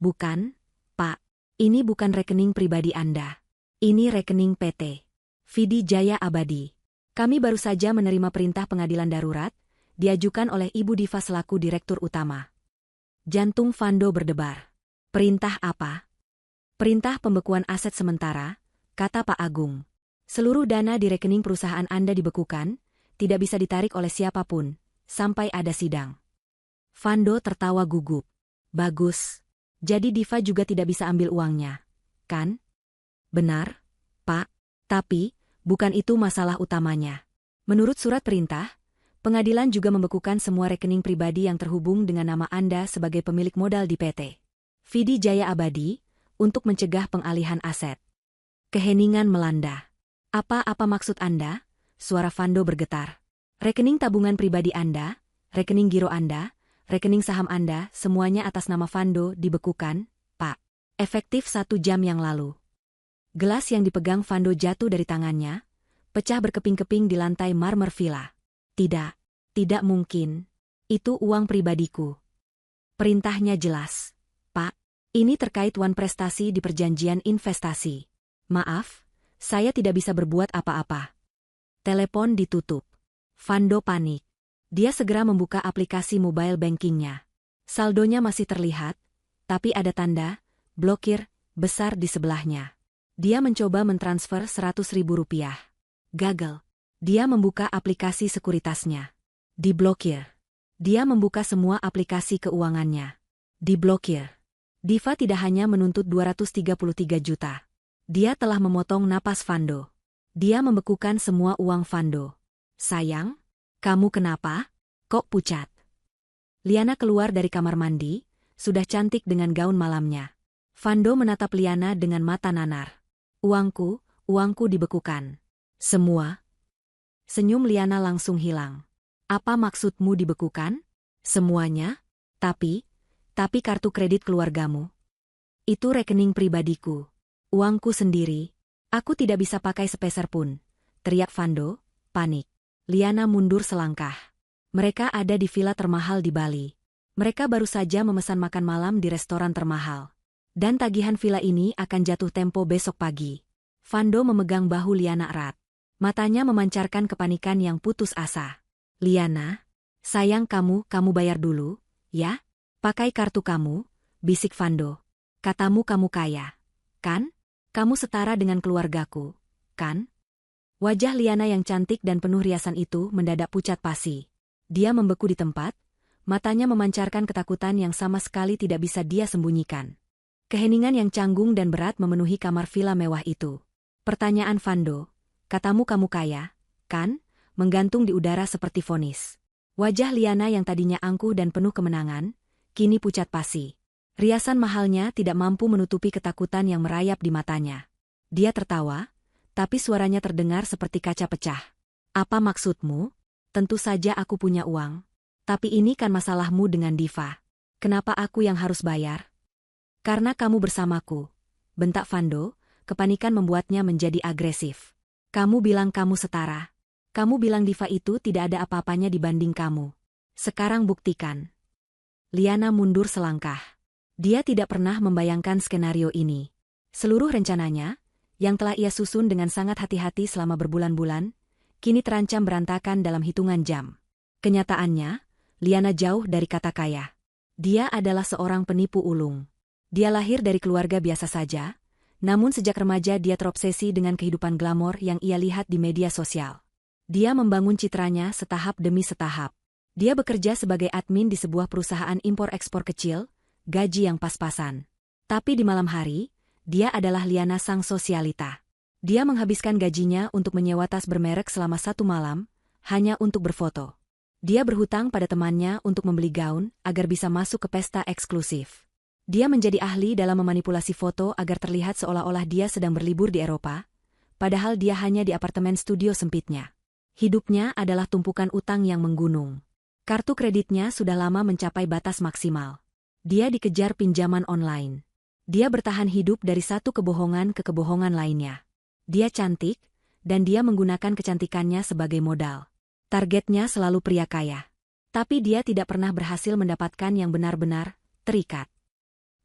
Bukan, Pak. Ini bukan rekening pribadi Anda. Ini rekening PT Vidi Jaya Abadi. Kami baru saja menerima perintah pengadilan darurat, diajukan oleh Ibu Diva selaku direktur utama. Jantung Fando berdebar. Perintah apa? Perintah pembekuan aset sementara, kata Pak Agung. Seluruh dana di rekening perusahaan Anda dibekukan, tidak bisa ditarik oleh siapapun, sampai ada sidang. Fando tertawa gugup. Bagus. Jadi Diva juga tidak bisa ambil uangnya, kan? Benar, Pak. Tapi, bukan itu masalah utamanya. Menurut surat perintah, pengadilan juga membekukan semua rekening pribadi yang terhubung dengan nama Anda sebagai pemilik modal di PT Vidi Jaya Abadi, untuk mencegah pengalihan aset. Keheningan melanda. Apa maksud Anda? Suara Fando bergetar. Rekening tabungan pribadi Anda, rekening giro Anda, rekening saham Anda, semuanya atas nama Fando dibekukan, Pak. Efektif 1 jam yang lalu. Gelas yang dipegang Fando jatuh dari tangannya, pecah berkeping-keping di lantai marmer villa. Tidak mungkin. Itu uang pribadiku. Perintahnya jelas. Pak, ini terkait wan prestasi di perjanjian investasi. Maaf, saya tidak bisa berbuat apa-apa. Telepon ditutup. Fando panik. Dia segera membuka aplikasi mobile bankingnya. Saldonya masih terlihat, tapi ada tanda, blokir, besar di sebelahnya. Dia mencoba mentransfer Rp100.000. Gagal. Dia membuka aplikasi sekuritasnya. Diblokir. Dia membuka semua aplikasi keuangannya. Diblokir. Diva tidak hanya menuntut 233 juta. Dia telah memotong napas Fando. Dia membekukan semua uang Fando. Sayang, kamu kenapa? Kok pucat? Liana keluar dari kamar mandi, sudah cantik dengan gaun malamnya. Fando menatap Liana dengan mata nanar. Uangku dibekukan. Semua? Senyum Liana langsung hilang. Apa maksudmu dibekukan? Semuanya? Tapi kartu kredit keluargamu. Itu rekening pribadiku. Uangku sendiri. Aku tidak bisa pakai sepeser pun. Teriak Fando, panik. Liana mundur selangkah. Mereka ada di villa termahal di Bali. Mereka baru saja memesan makan malam di restoran termahal. Dan tagihan villa ini akan jatuh tempo besok pagi. Fando memegang bahu Liana erat. Matanya memancarkan kepanikan yang putus asa. Liana, sayang kamu bayar dulu, ya? Pakai kartu kamu, bisik Fando. Katamu kamu kaya, kan? Kamu setara dengan keluargaku, kan? Wajah Liana yang cantik dan penuh riasan itu mendadak pucat pasi. Dia membeku di tempat, matanya memancarkan ketakutan yang sama sekali tidak bisa dia sembunyikan. Keheningan yang canggung dan berat memenuhi kamar villa mewah itu. Pertanyaan Fando, katamu kamu kaya, kan? Menggantung di udara seperti vonis. Wajah Liana yang tadinya angkuh dan penuh kemenangan, kini pucat pasi. Riasan mahalnya tidak mampu menutupi ketakutan yang merayap di matanya. Dia tertawa, tapi suaranya terdengar seperti kaca pecah. Apa maksudmu? Tentu saja aku punya uang. Tapi ini kan masalahmu dengan Diva. Kenapa aku yang harus bayar? Karena kamu bersamaku, bentak Vando, kepanikan membuatnya menjadi agresif. Kamu bilang kamu setara. Kamu bilang Diva itu tidak ada apa-apanya dibanding kamu. Sekarang buktikan. Liana mundur selangkah. Dia tidak pernah membayangkan skenario ini. Seluruh rencananya, yang telah ia susun dengan sangat hati-hati selama berbulan-bulan, kini terancam berantakan dalam hitungan jam. Kenyataannya, Liana jauh dari kata kaya. Dia adalah seorang penipu ulung. Dia lahir dari keluarga biasa saja, namun sejak remaja dia terobsesi dengan kehidupan glamor yang ia lihat di media sosial. Dia membangun citranya setahap demi setahap. Dia bekerja sebagai admin di sebuah perusahaan impor-ekspor kecil, gaji yang pas-pasan. Tapi di malam hari, dia adalah Liana sang sosialita. Dia menghabiskan gajinya untuk menyewa tas bermerek selama 1 malam, hanya untuk berfoto. Dia berhutang pada temannya untuk membeli gaun agar bisa masuk ke pesta eksklusif. Dia menjadi ahli dalam memanipulasi foto agar terlihat seolah-olah dia sedang berlibur di Eropa, padahal dia hanya di apartemen studio sempitnya. Hidupnya adalah tumpukan utang yang menggunung. Kartu kreditnya sudah lama mencapai batas maksimal. Dia dikejar pinjaman online. Dia bertahan hidup dari satu kebohongan ke kebohongan lainnya. Dia cantik, dan dia menggunakan kecantikannya sebagai modal. Targetnya selalu pria kaya. Tapi dia tidak pernah berhasil mendapatkan yang benar-benar terikat.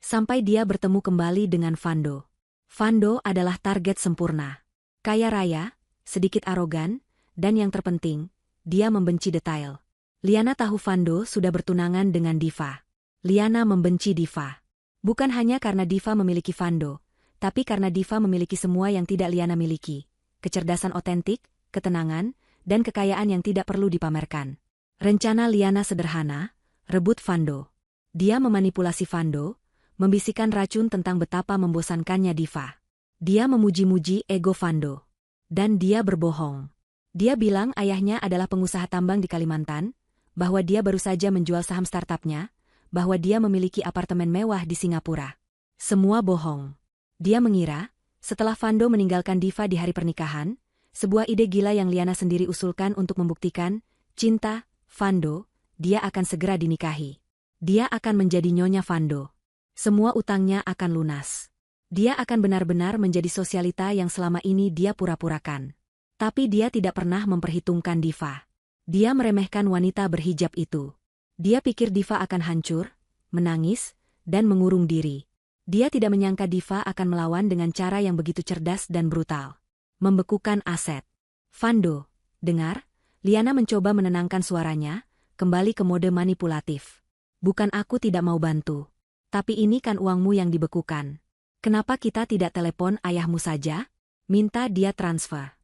Sampai dia bertemu kembali dengan Vando. Vando adalah target sempurna. Kaya raya, sedikit arogan, dan yang terpenting, dia membenci detail. Liana tahu Vando sudah bertunangan dengan Diva. Liana membenci Diva. Bukan hanya karena Diva memiliki Vando, tapi karena Diva memiliki semua yang tidak Liana miliki. Kecerdasan otentik, ketenangan, dan kekayaan yang tidak perlu dipamerkan. Rencana Liana sederhana, rebut Vando. Dia memanipulasi Vando, membisikkan racun tentang betapa membosankannya Diva. Dia memuji-muji ego Vando. Dan dia berbohong. Dia bilang ayahnya adalah pengusaha tambang di Kalimantan, bahwa dia baru saja menjual saham startupnya, bahwa dia memiliki apartemen mewah di Singapura. Semua bohong. Dia mengira, setelah Vando meninggalkan Diva di hari pernikahan, sebuah ide gila yang Liana sendiri usulkan untuk membuktikan, cinta, Vando, dia akan segera dinikahi. Dia akan menjadi nyonya Vando. Semua utangnya akan lunas. Dia akan benar-benar menjadi sosialita yang selama ini dia pura-purakan. Tapi dia tidak pernah memperhitungkan Diva. Dia meremehkan wanita berhijab itu. Dia pikir Diva akan hancur, menangis, dan mengurung diri. Dia tidak menyangka Diva akan melawan dengan cara yang begitu cerdas dan brutal. Membekukan aset. Vando, dengar, Liana mencoba menenangkan suaranya, kembali ke mode manipulatif. Bukan aku tidak mau bantu. Tapi ini kan uangmu yang dibekukan. Kenapa kita tidak telepon ayahmu saja? Minta dia transfer.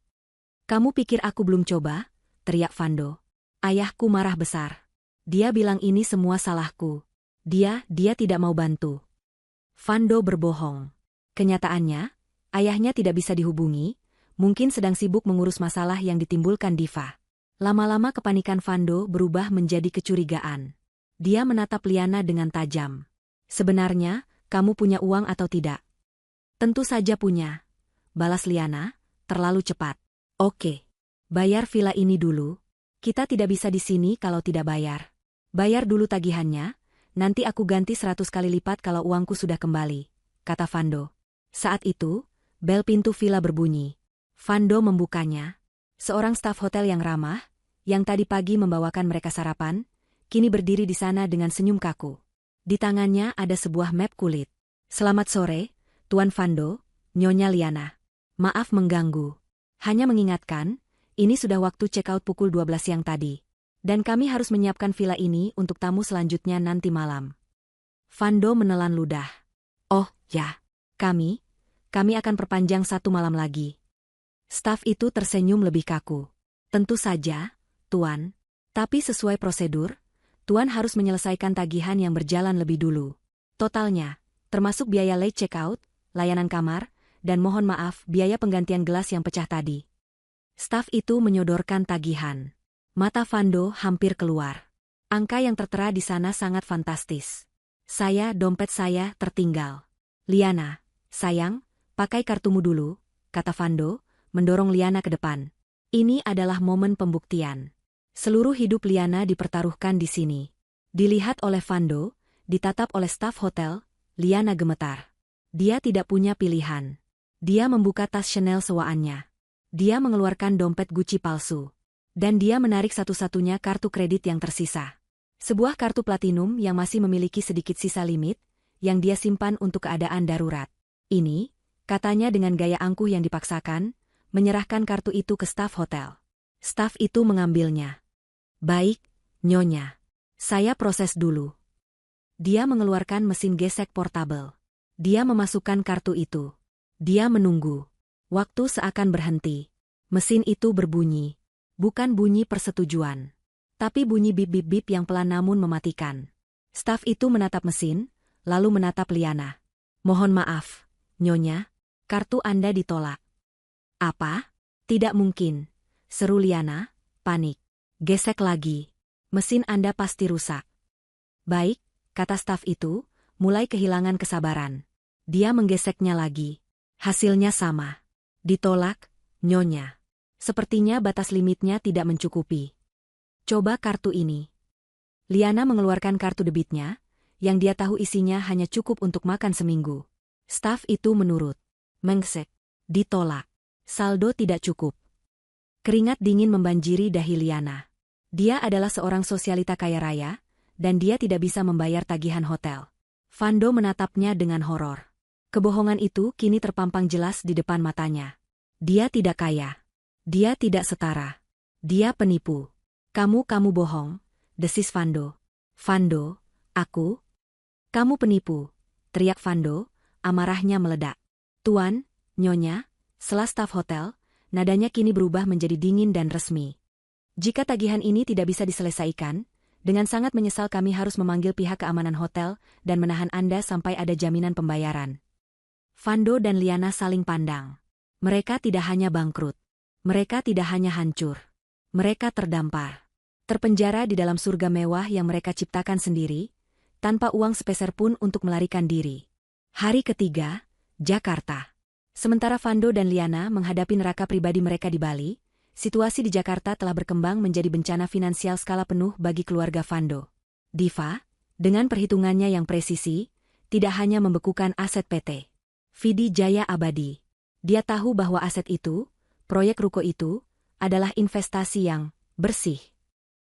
Kamu pikir aku belum coba? Teriak Vando. Ayahku marah besar. Dia bilang ini semua salahku. Dia tidak mau bantu. Vando berbohong. Kenyataannya, ayahnya tidak bisa dihubungi, mungkin sedang sibuk mengurus masalah yang ditimbulkan Diva. Lama-lama kepanikan Vando berubah menjadi kecurigaan. Dia menatap Liana dengan tajam. Sebenarnya, kamu punya uang atau tidak? Tentu saja punya. Balas Liana, terlalu cepat. Oke. Bayar villa ini dulu. Kita tidak bisa di sini kalau tidak bayar. Bayar dulu tagihannya, nanti aku ganti 100 kali lipat kalau uangku sudah kembali, kata Vando. Saat itu, bel pintu villa berbunyi. Vando membukanya. Seorang staf hotel yang ramah, yang tadi pagi membawakan mereka sarapan, kini berdiri di sana dengan senyum kaku. Di tangannya ada sebuah map kulit. Selamat sore, Tuan Vando, Nyonya Liana. Maaf mengganggu. Hanya mengingatkan, ini sudah waktu check-out pukul 12 siang tadi. Dan kami harus menyiapkan villa ini untuk tamu selanjutnya nanti malam. Vando menelan ludah. Oh, ya. Kami akan perpanjang 1 malam lagi. Staf itu tersenyum lebih kaku. Tentu saja, Tuan. Tapi sesuai prosedur, Tuan harus menyelesaikan tagihan yang berjalan lebih dulu. Totalnya, termasuk biaya late check-out, layanan kamar, dan mohon maaf biaya penggantian gelas yang pecah tadi. Staf itu menyodorkan tagihan. Mata Vando hampir keluar. Angka yang tertera di sana sangat fantastis. Dompet saya tertinggal. Liana, sayang, pakai kartumu dulu, kata Vando, mendorong Liana ke depan. Ini adalah momen pembuktian. Seluruh hidup Liana dipertaruhkan di sini. Dilihat oleh Vando, ditatap oleh staf hotel, Liana gemetar. Dia tidak punya pilihan. Dia membuka tas Chanel sewaannya. Dia mengeluarkan dompet Gucci palsu. Dan dia menarik satu-satunya kartu kredit yang tersisa. Sebuah kartu platinum yang masih memiliki sedikit sisa limit, yang dia simpan untuk keadaan darurat. Ini, katanya dengan gaya angkuh yang dipaksakan, menyerahkan kartu itu ke staf hotel. Staf itu mengambilnya. Baik, Nyonya. Saya proses dulu. Dia mengeluarkan mesin gesek portabel. Dia memasukkan kartu itu. Dia menunggu. Waktu seakan berhenti. Mesin itu berbunyi. Bukan bunyi persetujuan. Tapi bunyi bip-bip-bip yang pelan namun mematikan. Staf itu menatap mesin, lalu menatap Liana. Mohon maaf, Nyonya. Kartu Anda ditolak. Apa? Tidak mungkin, seru Liana, panik. Gesek lagi. Mesin Anda pasti rusak. Baik, kata staf itu, mulai kehilangan kesabaran. Dia menggeseknya lagi. Hasilnya sama. Ditolak, Nyonya. Sepertinya batas limitnya tidak mencukupi. Coba kartu ini. Liana mengeluarkan kartu debitnya, yang dia tahu isinya hanya cukup untuk makan seminggu. Staf itu menurut. Mengsek. Ditolak. Saldo tidak cukup. Keringat dingin membanjiri dahi Liana. Dia adalah seorang sosialita kaya raya, dan dia tidak bisa membayar tagihan hotel. Vando menatapnya dengan horor. Kebohongan itu kini terpampang jelas di depan matanya. Dia tidak kaya. Dia tidak setara. Dia penipu. Kamu bohong, desis Vando. Vando, aku? Kamu penipu, teriak Vando, amarahnya meledak. Tuan, Nyonya, sela staf hotel, nadanya kini berubah menjadi dingin dan resmi. Jika tagihan ini tidak bisa diselesaikan, dengan sangat menyesal kami harus memanggil pihak keamanan hotel dan menahan Anda sampai ada jaminan pembayaran. Vando dan Liana saling pandang. Mereka tidak hanya bangkrut. Mereka tidak hanya hancur. Mereka terdampar. Terpenjara di dalam surga mewah yang mereka ciptakan sendiri, tanpa uang sepeser pun untuk melarikan diri. Hari ketiga, Jakarta. Sementara Vando dan Liana menghadapi neraka pribadi mereka di Bali, situasi di Jakarta telah berkembang menjadi bencana finansial skala penuh bagi keluarga Vando. Diva, dengan perhitungannya yang presisi, tidak hanya membekukan aset PT Vidi Jaya Abadi. Dia tahu bahwa aset itu, proyek ruko itu, adalah investasi yang bersih.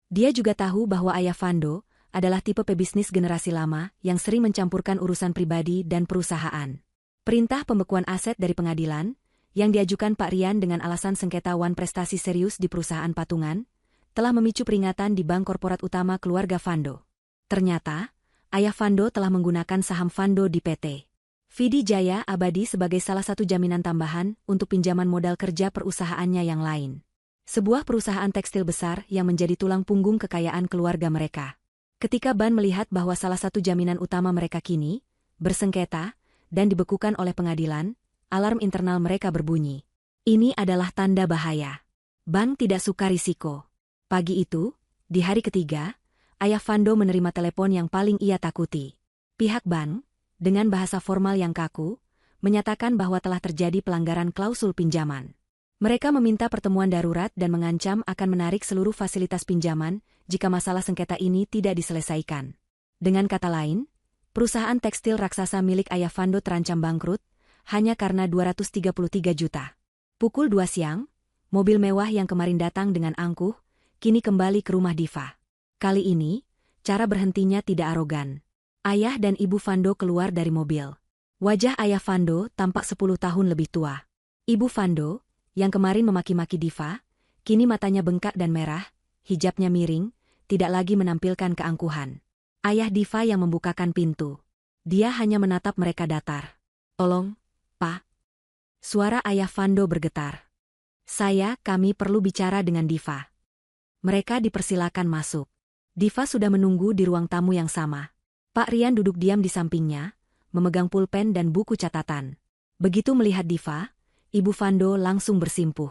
Dia juga tahu bahwa ayah Vando adalah tipe pebisnis generasi lama yang sering mencampurkan urusan pribadi dan perusahaan. Perintah pembekuan aset dari pengadilan, yang diajukan Pak Rian dengan alasan sengketa Wan prestasi serius di perusahaan patungan, telah memicu peringatan di bank korporat utama keluarga Vando. Ternyata, ayah Vando telah menggunakan saham Vando di PT Vidi Jaya Abadi sebagai salah satu jaminan tambahan untuk pinjaman modal kerja perusahaannya yang lain. Sebuah perusahaan tekstil besar yang menjadi tulang punggung kekayaan keluarga mereka. Ketika Ban melihat bahwa salah satu jaminan utama mereka kini bersengketa dan dibekukan oleh pengadilan, alarm internal mereka berbunyi. Ini adalah tanda bahaya. Ban tidak suka risiko. Pagi itu, di hari ketiga, ayah Vando menerima telepon yang paling ia takuti. Pihak Ban, dengan bahasa formal yang kaku, menyatakan bahwa telah terjadi pelanggaran klausul pinjaman. Mereka meminta pertemuan darurat dan mengancam akan menarik seluruh fasilitas pinjaman jika masalah sengketa ini tidak diselesaikan. Dengan kata lain, perusahaan tekstil raksasa milik ayah Vando terancam bangkrut, hanya karena 233 juta. Pukul 2 siang, mobil mewah yang kemarin datang dengan angkuh, kini kembali ke rumah Diva. Kali ini, cara berhentinya tidak arogan. Ayah dan ibu Vando keluar dari mobil. Wajah ayah Vando tampak 10 tahun lebih tua. Ibu Vando, yang kemarin memaki-maki Diva, kini matanya bengkak dan merah, hijabnya miring, tidak lagi menampilkan keangkuhan. Ayah Diva yang membukakan pintu. Dia hanya menatap mereka datar. Tolong, Pak. Suara ayah Vando bergetar. Kami perlu bicara dengan Diva. Mereka dipersilakan masuk. Diva sudah menunggu di ruang tamu yang sama. Pak Rian duduk diam di sampingnya, memegang pulpen dan buku catatan. Begitu melihat Diva, Ibu Vando langsung bersimpuh.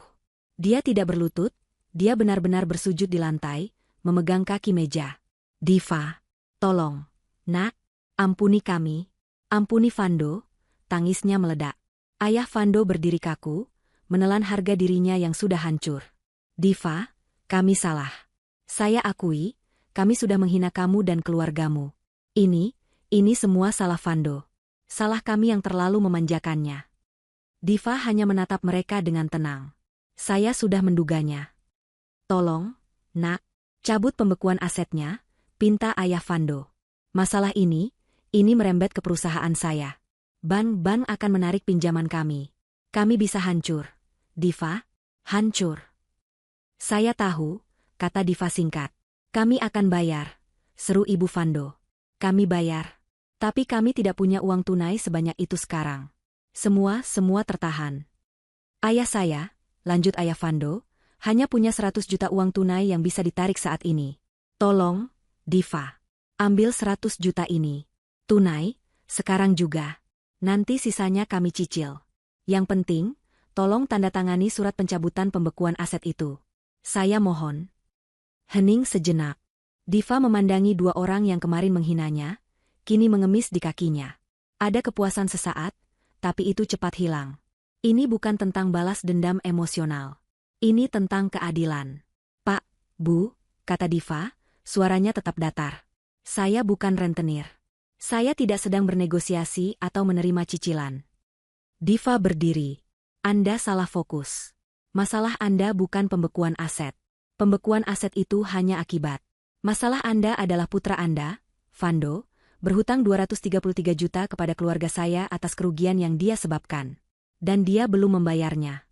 Dia tidak berlutut, dia benar-benar bersujud di lantai, memegang kaki meja. Diva, tolong, Nak. Ampuni kami. Ampuni Vando, tangisnya meledak. Ayah Vando berdiri kaku, menelan harga dirinya yang sudah hancur. Diva, kami salah. Saya akui, kami sudah menghina kamu dan keluargamu. Ini semua salah Vando. Salah kami yang terlalu memanjakannya. Diva hanya menatap mereka dengan tenang. Saya sudah menduganya. Tolong, nak, cabut pembekuan asetnya, pinta ayah Vando. Masalah ini merembet ke perusahaan saya. Bank akan menarik pinjaman kami. Kami bisa hancur. Diva, hancur. Saya tahu, kata Diva singkat. Kami akan bayar, seru Ibu Vando. Kami bayar. Tapi kami tidak punya uang tunai sebanyak itu sekarang. Semua tertahan. Ayah saya, lanjut ayah Vando, hanya punya 100 juta uang tunai yang bisa ditarik saat ini. Tolong, Diva, ambil 100 juta ini. Tunai, sekarang juga. Nanti sisanya kami cicil. Yang penting, tolong tanda tangani surat pencabutan pembekuan aset itu. Saya mohon. Hening sejenak. Diva memandangi dua orang yang kemarin menghinanya, kini mengemis di kakinya. Ada kepuasan sesaat, tapi itu cepat hilang. Ini bukan tentang balas dendam emosional. Ini tentang keadilan. Pak, Bu, kata Diva, suaranya tetap datar. Saya bukan rentenir. Saya tidak sedang bernegosiasi atau menerima cicilan. Diva berdiri. Anda salah fokus. Masalah Anda bukan pembekuan aset. Pembekuan aset itu hanya akibat. Masalah Anda adalah putra Anda, Vando, berhutang 233 juta kepada keluarga saya atas kerugian yang dia sebabkan. Dan dia belum membayarnya.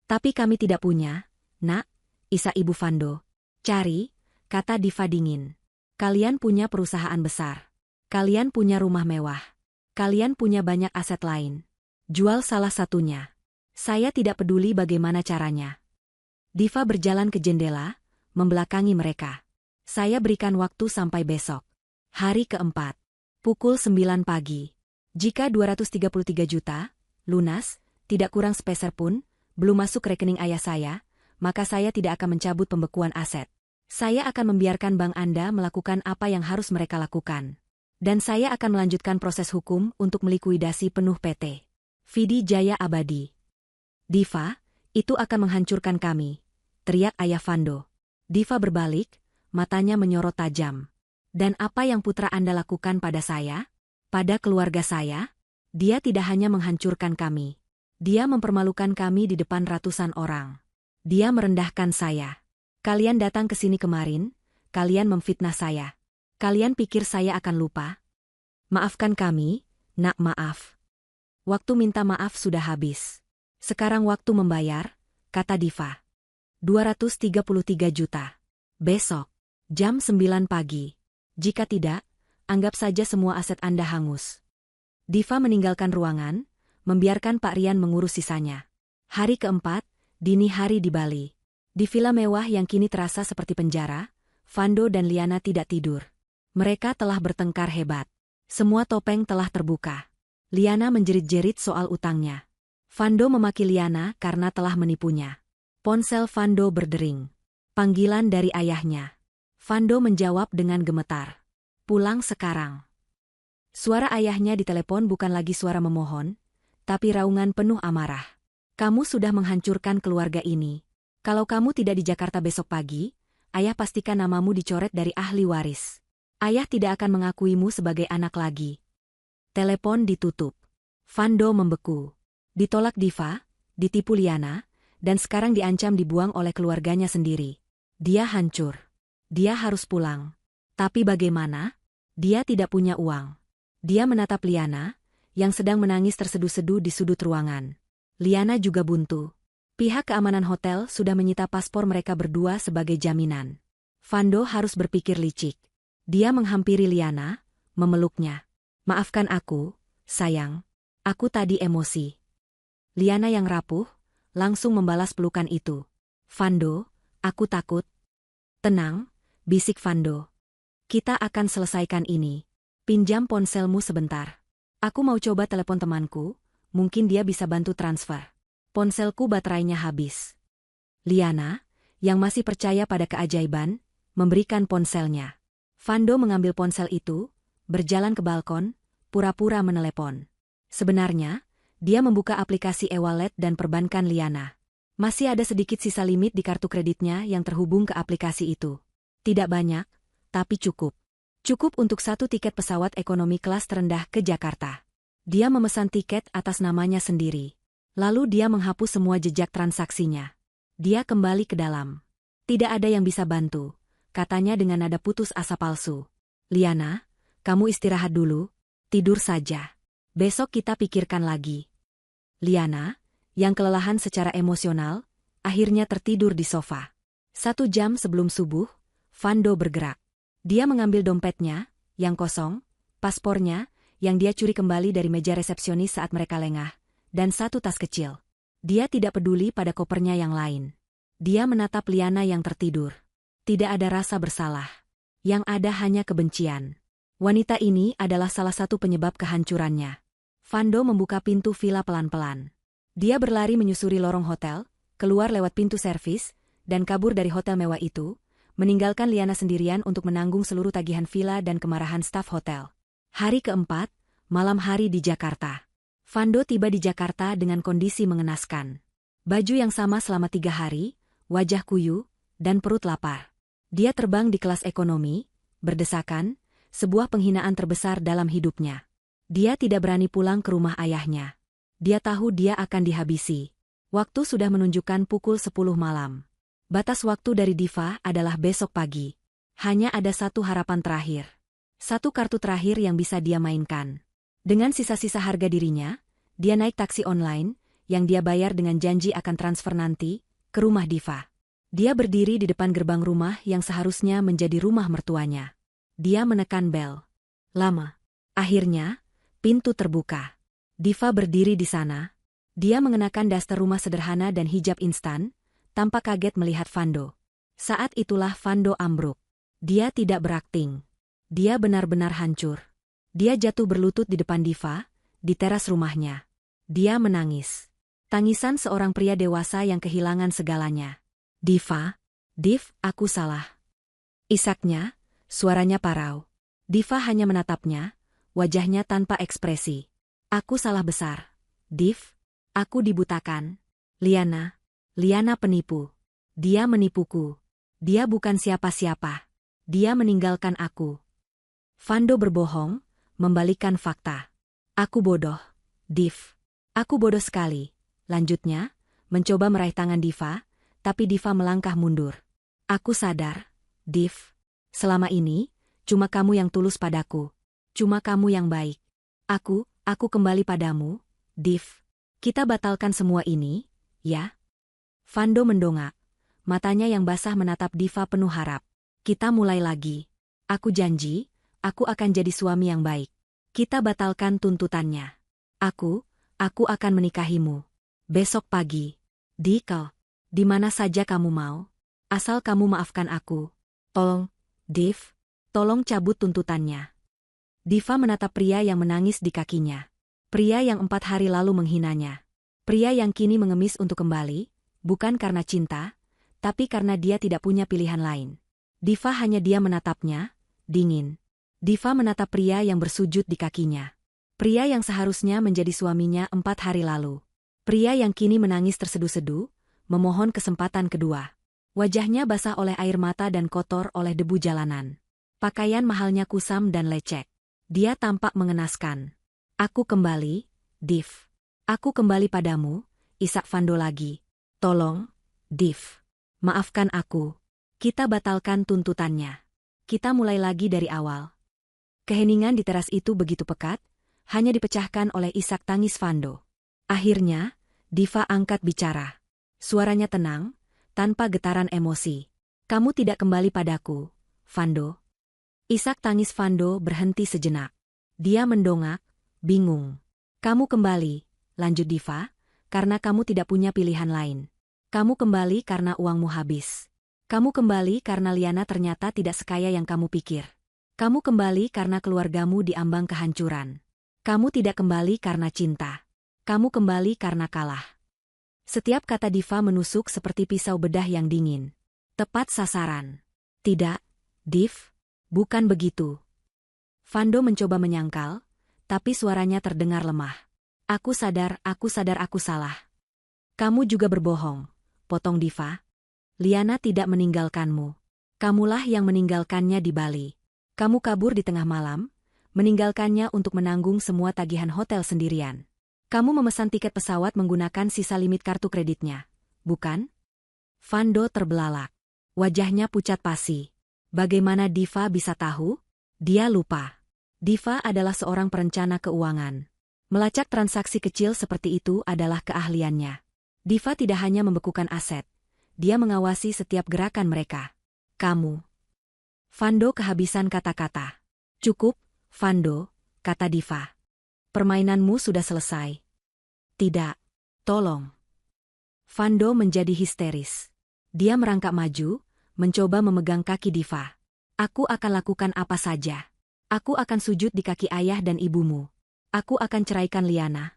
Tapi kami tidak punya, nak, isa Ibu Vando. Cari, kata Diva dingin. Kalian punya perusahaan besar. Kalian punya rumah mewah. Kalian punya banyak aset lain. Jual salah satunya. Saya tidak peduli bagaimana caranya. Diva berjalan ke jendela, membelakangi mereka. Saya berikan waktu sampai besok. Hari keempat. Pukul 9 pagi. Jika 233 juta, lunas, tidak kurang sepeser pun, belum masuk rekening ayah saya, maka saya tidak akan mencabut pembekuan aset. Saya akan membiarkan bank Anda melakukan apa yang harus mereka lakukan. Dan saya akan melanjutkan proses hukum untuk melikuidasi penuh PT Vidi Jaya Abadi. Diva, itu akan menghancurkan kami, teriak ayah Vando. Diva berbalik, matanya menyorot tajam. Dan apa yang putra Anda lakukan pada saya? Pada keluarga saya? Dia tidak hanya menghancurkan kami. Dia mempermalukan kami di depan ratusan orang. Dia merendahkan saya. Kalian datang ke sini kemarin, kalian memfitnah saya. Kalian pikir saya akan lupa? Maafkan kami, nak, maaf. Waktu minta maaf sudah habis. Sekarang waktu membayar, kata Diva. 233 juta. Besok, jam 9 pagi. Jika tidak, anggap saja semua aset Anda hangus. Diva meninggalkan ruangan, membiarkan Pak Rian mengurus sisanya. Hari keempat, dini hari di Bali. Di villa mewah yang kini terasa seperti penjara, Vando dan Liana tidak tidur. Mereka telah bertengkar hebat. Semua topeng telah terbuka. Liana menjerit-jerit soal utangnya. Vando memaki Liana karena telah menipunya. Ponsel Vando berdering. Panggilan dari ayahnya. Vando menjawab dengan gemetar. Pulang sekarang. Suara ayahnya di telepon bukan lagi suara memohon, tapi raungan penuh amarah. Kamu sudah menghancurkan keluarga ini. Kalau kamu tidak di Jakarta besok pagi, ayah pastikan namamu dicoret dari ahli waris. Ayah tidak akan mengakuimu sebagai anak lagi. Telepon ditutup. Vando membeku. Ditolak Diva, ditipu Liana, dan sekarang diancam dibuang oleh keluarganya sendiri. Dia hancur. Dia harus pulang. Tapi bagaimana? Dia tidak punya uang. Dia menatap Liana, yang sedang menangis terseduh-seduh di sudut ruangan. Liana juga buntu. Pihak keamanan hotel sudah menyita paspor mereka berdua sebagai jaminan. Vando harus berpikir licik. Dia menghampiri Liana, memeluknya. Maafkan aku, sayang. Aku tadi emosi. Liana yang rapuh, langsung membalas pelukan itu. Vando, aku takut. Tenang, bisik Vando. Kita akan selesaikan ini. Pinjam ponselmu sebentar. Aku mau coba telepon temanku, mungkin dia bisa bantu transfer. Ponselku baterainya habis. Liana, yang masih percaya pada keajaiban, memberikan ponselnya. Vando mengambil ponsel itu, berjalan ke balkon, pura-pura menelepon. Sebenarnya, dia membuka aplikasi e-wallet dan perbankan Liana. Masih ada sedikit sisa limit di kartu kreditnya yang terhubung ke aplikasi itu. Tidak banyak, tapi cukup. Cukup untuk 1 tiket pesawat ekonomi kelas terendah ke Jakarta. Dia memesan tiket atas namanya sendiri. Lalu dia menghapus semua jejak transaksinya. Dia kembali ke dalam. Tidak ada yang bisa bantu, katanya dengan nada putus asa palsu. Liana, kamu istirahat dulu, tidur saja. Besok kita pikirkan lagi. Liana, yang kelelahan secara emosional, akhirnya tertidur di sofa. 1 jam sebelum subuh, Vando bergerak. Dia mengambil dompetnya, yang kosong, paspornya, yang dia curi kembali dari meja resepsionis saat mereka lengah, dan 1 tas kecil. Dia tidak peduli pada kopernya yang lain. Dia menatap Liana yang tertidur. Tidak ada rasa bersalah. Yang ada hanya kebencian. Wanita ini adalah salah satu penyebab kehancurannya. Vando membuka pintu villa pelan-pelan. Dia berlari menyusuri lorong hotel, keluar lewat pintu servis, dan kabur dari hotel mewah itu, meninggalkan Liana sendirian untuk menanggung seluruh tagihan villa dan kemarahan staf hotel. Hari keempat, malam hari di Jakarta. Vando tiba di Jakarta dengan kondisi mengenaskan. Baju yang sama selama 3 hari, wajah kuyu, dan perut lapar. Dia terbang di kelas ekonomi, berdesakan, sebuah penghinaan terbesar dalam hidupnya. Dia tidak berani pulang ke rumah ayahnya. Dia tahu dia akan dihabisi. Waktu sudah menunjukkan pukul 10 malam. Batas waktu dari Diva adalah besok pagi. Hanya ada 1 harapan terakhir. 1 kartu terakhir yang bisa dia mainkan. Dengan sisa-sisa harga dirinya, dia naik taksi online, yang dia bayar dengan janji akan transfer nanti, ke rumah Diva. Dia berdiri di depan gerbang rumah yang seharusnya menjadi rumah mertuanya. Dia menekan bel. Lama. Akhirnya, pintu terbuka. Diva berdiri di sana. Dia mengenakan daster rumah sederhana dan hijab instan, tanpa kaget melihat Vando. Saat itulah Vando ambruk. Dia tidak berakting. Dia benar-benar hancur. Dia jatuh berlutut di depan Diva, di teras rumahnya. Dia menangis. Tangisan seorang pria dewasa yang kehilangan segalanya. Diva, Div, aku salah. Isaknya, suaranya parau. Diva hanya menatapnya, wajahnya tanpa ekspresi. Aku salah besar. Div, aku dibutakan. Liana penipu. Dia menipuku. Dia bukan siapa-siapa. Dia meninggalkan aku. Vando berbohong, membalikkan fakta. Aku bodoh, Div. Aku bodoh sekali. Lanjutnya, mencoba meraih tangan Diva, tapi Diva melangkah mundur. Aku sadar, Div. Selama ini, cuma kamu yang tulus padaku. Cuma kamu yang baik. Aku kembali padamu, Div. Kita batalkan semua ini, ya? Vando mendongak. Matanya yang basah menatap Diva penuh harap. Kita mulai lagi. Aku janji, aku akan jadi suami yang baik. Kita batalkan tuntutannya. Aku akan menikahimu. Besok pagi. Di mana saja kamu mau. Asal kamu maafkan aku. Tolong, Div. Tolong cabut tuntutannya. Diva menatap pria yang menangis di kakinya. Pria yang 4 hari lalu menghinanya. Pria yang kini mengemis untuk kembali, bukan karena cinta, tapi karena dia tidak punya pilihan lain. Diva hanya dia menatapnya, dingin. Diva menatap pria yang bersujud di kakinya. Pria yang seharusnya menjadi suaminya 4 hari lalu. Pria yang kini menangis terseduh-seduh, memohon kesempatan kedua. Wajahnya basah oleh air mata dan kotor oleh debu jalanan. Pakaian mahalnya kusam dan lecek. Dia tampak mengenaskan. Aku kembali, Div. Aku kembali padamu, isak Vando lagi. Tolong, Div. Maafkan aku. Kita batalkan tuntutannya. Kita mulai lagi dari awal. Keheningan di teras itu begitu pekat, hanya dipecahkan oleh isak tangis Vando. Akhirnya, Diva angkat bicara. Suaranya tenang, tanpa getaran emosi. Kamu tidak kembali padaku, Vando. Isak tangis Vando berhenti sejenak. Dia mendongak, bingung. Kamu kembali, lanjut Diva, karena kamu tidak punya pilihan lain. Kamu kembali karena uangmu habis. Kamu kembali karena Liana ternyata tidak sekaya yang kamu pikir. Kamu kembali karena keluargamu diambang kehancuran. Kamu tidak kembali karena cinta. Kamu kembali karena kalah. Setiap kata Diva menusuk seperti pisau bedah yang dingin. Tepat sasaran. Tidak, Div. Bukan begitu. Vando mencoba menyangkal, tapi suaranya terdengar lemah. Aku sadar aku salah. Kamu juga berbohong, potong Diva. Liana tidak meninggalkanmu. Kamulah yang meninggalkannya di Bali. Kamu kabur di tengah malam, meninggalkannya untuk menanggung semua tagihan hotel sendirian. Kamu memesan tiket pesawat menggunakan sisa limit kartu kreditnya, bukan? Vando terbelalak. Wajahnya pucat pasi. Bagaimana Diva bisa tahu? Dia lupa. Diva adalah seorang perencana keuangan. Melacak transaksi kecil seperti itu adalah keahliannya. Diva tidak hanya membekukan aset, dia mengawasi setiap gerakan mereka. Kamu. Vando kehabisan kata-kata. Cukup, Vando, kata Diva. Permainanmu sudah selesai. Tidak. Tolong. Vando menjadi histeris. Dia merangkak maju, mencoba memegang kaki Diva. Aku akan lakukan apa saja. Aku akan sujud di kaki ayah dan ibumu. Aku akan ceraikan Liana.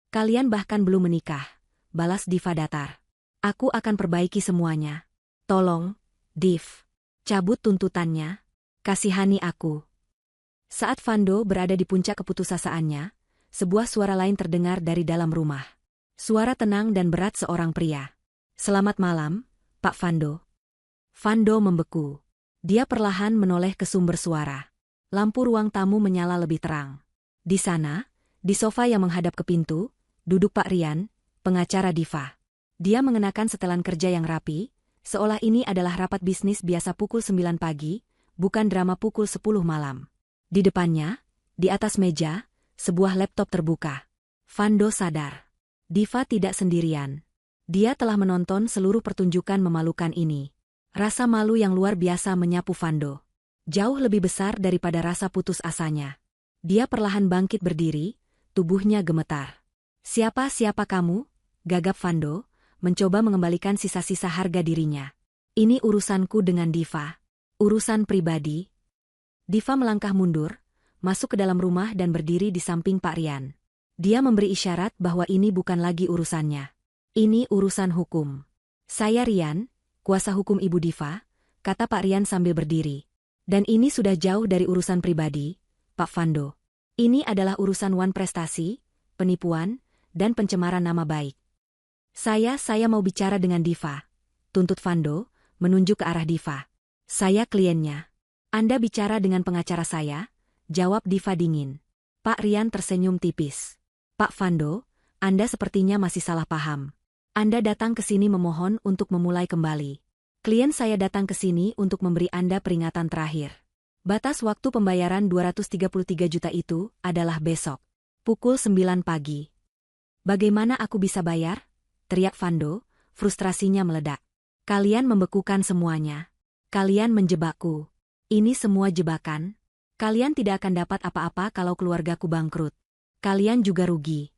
Kalian bahkan belum menikah, balas Diva datar. Aku akan perbaiki semuanya. Tolong, Div. Cabut tuntutannya. Kasihani aku. Saat Vando berada di puncak keputusasaan, sebuah suara lain terdengar dari dalam rumah. Suara tenang dan berat seorang pria. Selamat malam, Pak Vando. Vando membeku. Dia perlahan menoleh ke sumber suara. Lampu ruang tamu menyala lebih terang. Di sana, di sofa yang menghadap ke pintu, duduk Pak Rian, pengacara Diva. Dia mengenakan setelan kerja yang rapi, seolah ini adalah rapat bisnis biasa pukul 9 pagi, bukan drama pukul 10 malam. Di depannya, di atas meja, sebuah laptop terbuka. Vando sadar. Diva tidak sendirian. Dia telah menonton seluruh pertunjukan memalukan ini. Rasa malu yang luar biasa menyapu Vando. Jauh lebih besar daripada rasa putus asanya. Dia perlahan bangkit berdiri, tubuhnya gemetar. Siapa kamu? Gagap Vando, mencoba mengembalikan sisa-sisa harga dirinya. Ini urusanku dengan Diva. Urusan pribadi. Diva melangkah mundur, masuk ke dalam rumah dan berdiri di samping Pak Rian. Dia memberi isyarat bahwa ini bukan lagi urusannya. Ini urusan hukum. Saya Rian, kuasa hukum Ibu Diva, kata Pak Rian sambil berdiri. Dan ini sudah jauh dari urusan pribadi, Pak Vando. Ini adalah urusan prestasi, penipuan, dan pencemaran nama baik. Saya mau bicara dengan Diva, tuntut Vando, menunjuk ke arah Diva. Saya kliennya. Anda bicara dengan pengacara saya, jawab Diva dingin. Pak Rian tersenyum tipis. Pak Vando, Anda sepertinya masih salah paham. Anda datang ke sini memohon untuk memulai kembali. Klien saya datang ke sini untuk memberi Anda peringatan terakhir. Batas waktu pembayaran 233 juta itu adalah besok, pukul 9 pagi. Bagaimana aku bisa bayar? Teriak Vando, frustrasinya meledak. Kalian membekukan semuanya. Kalian menjebakku. Ini semua jebakan. Kalian tidak akan dapat apa-apa kalau keluargaku bangkrut. Kalian juga rugi.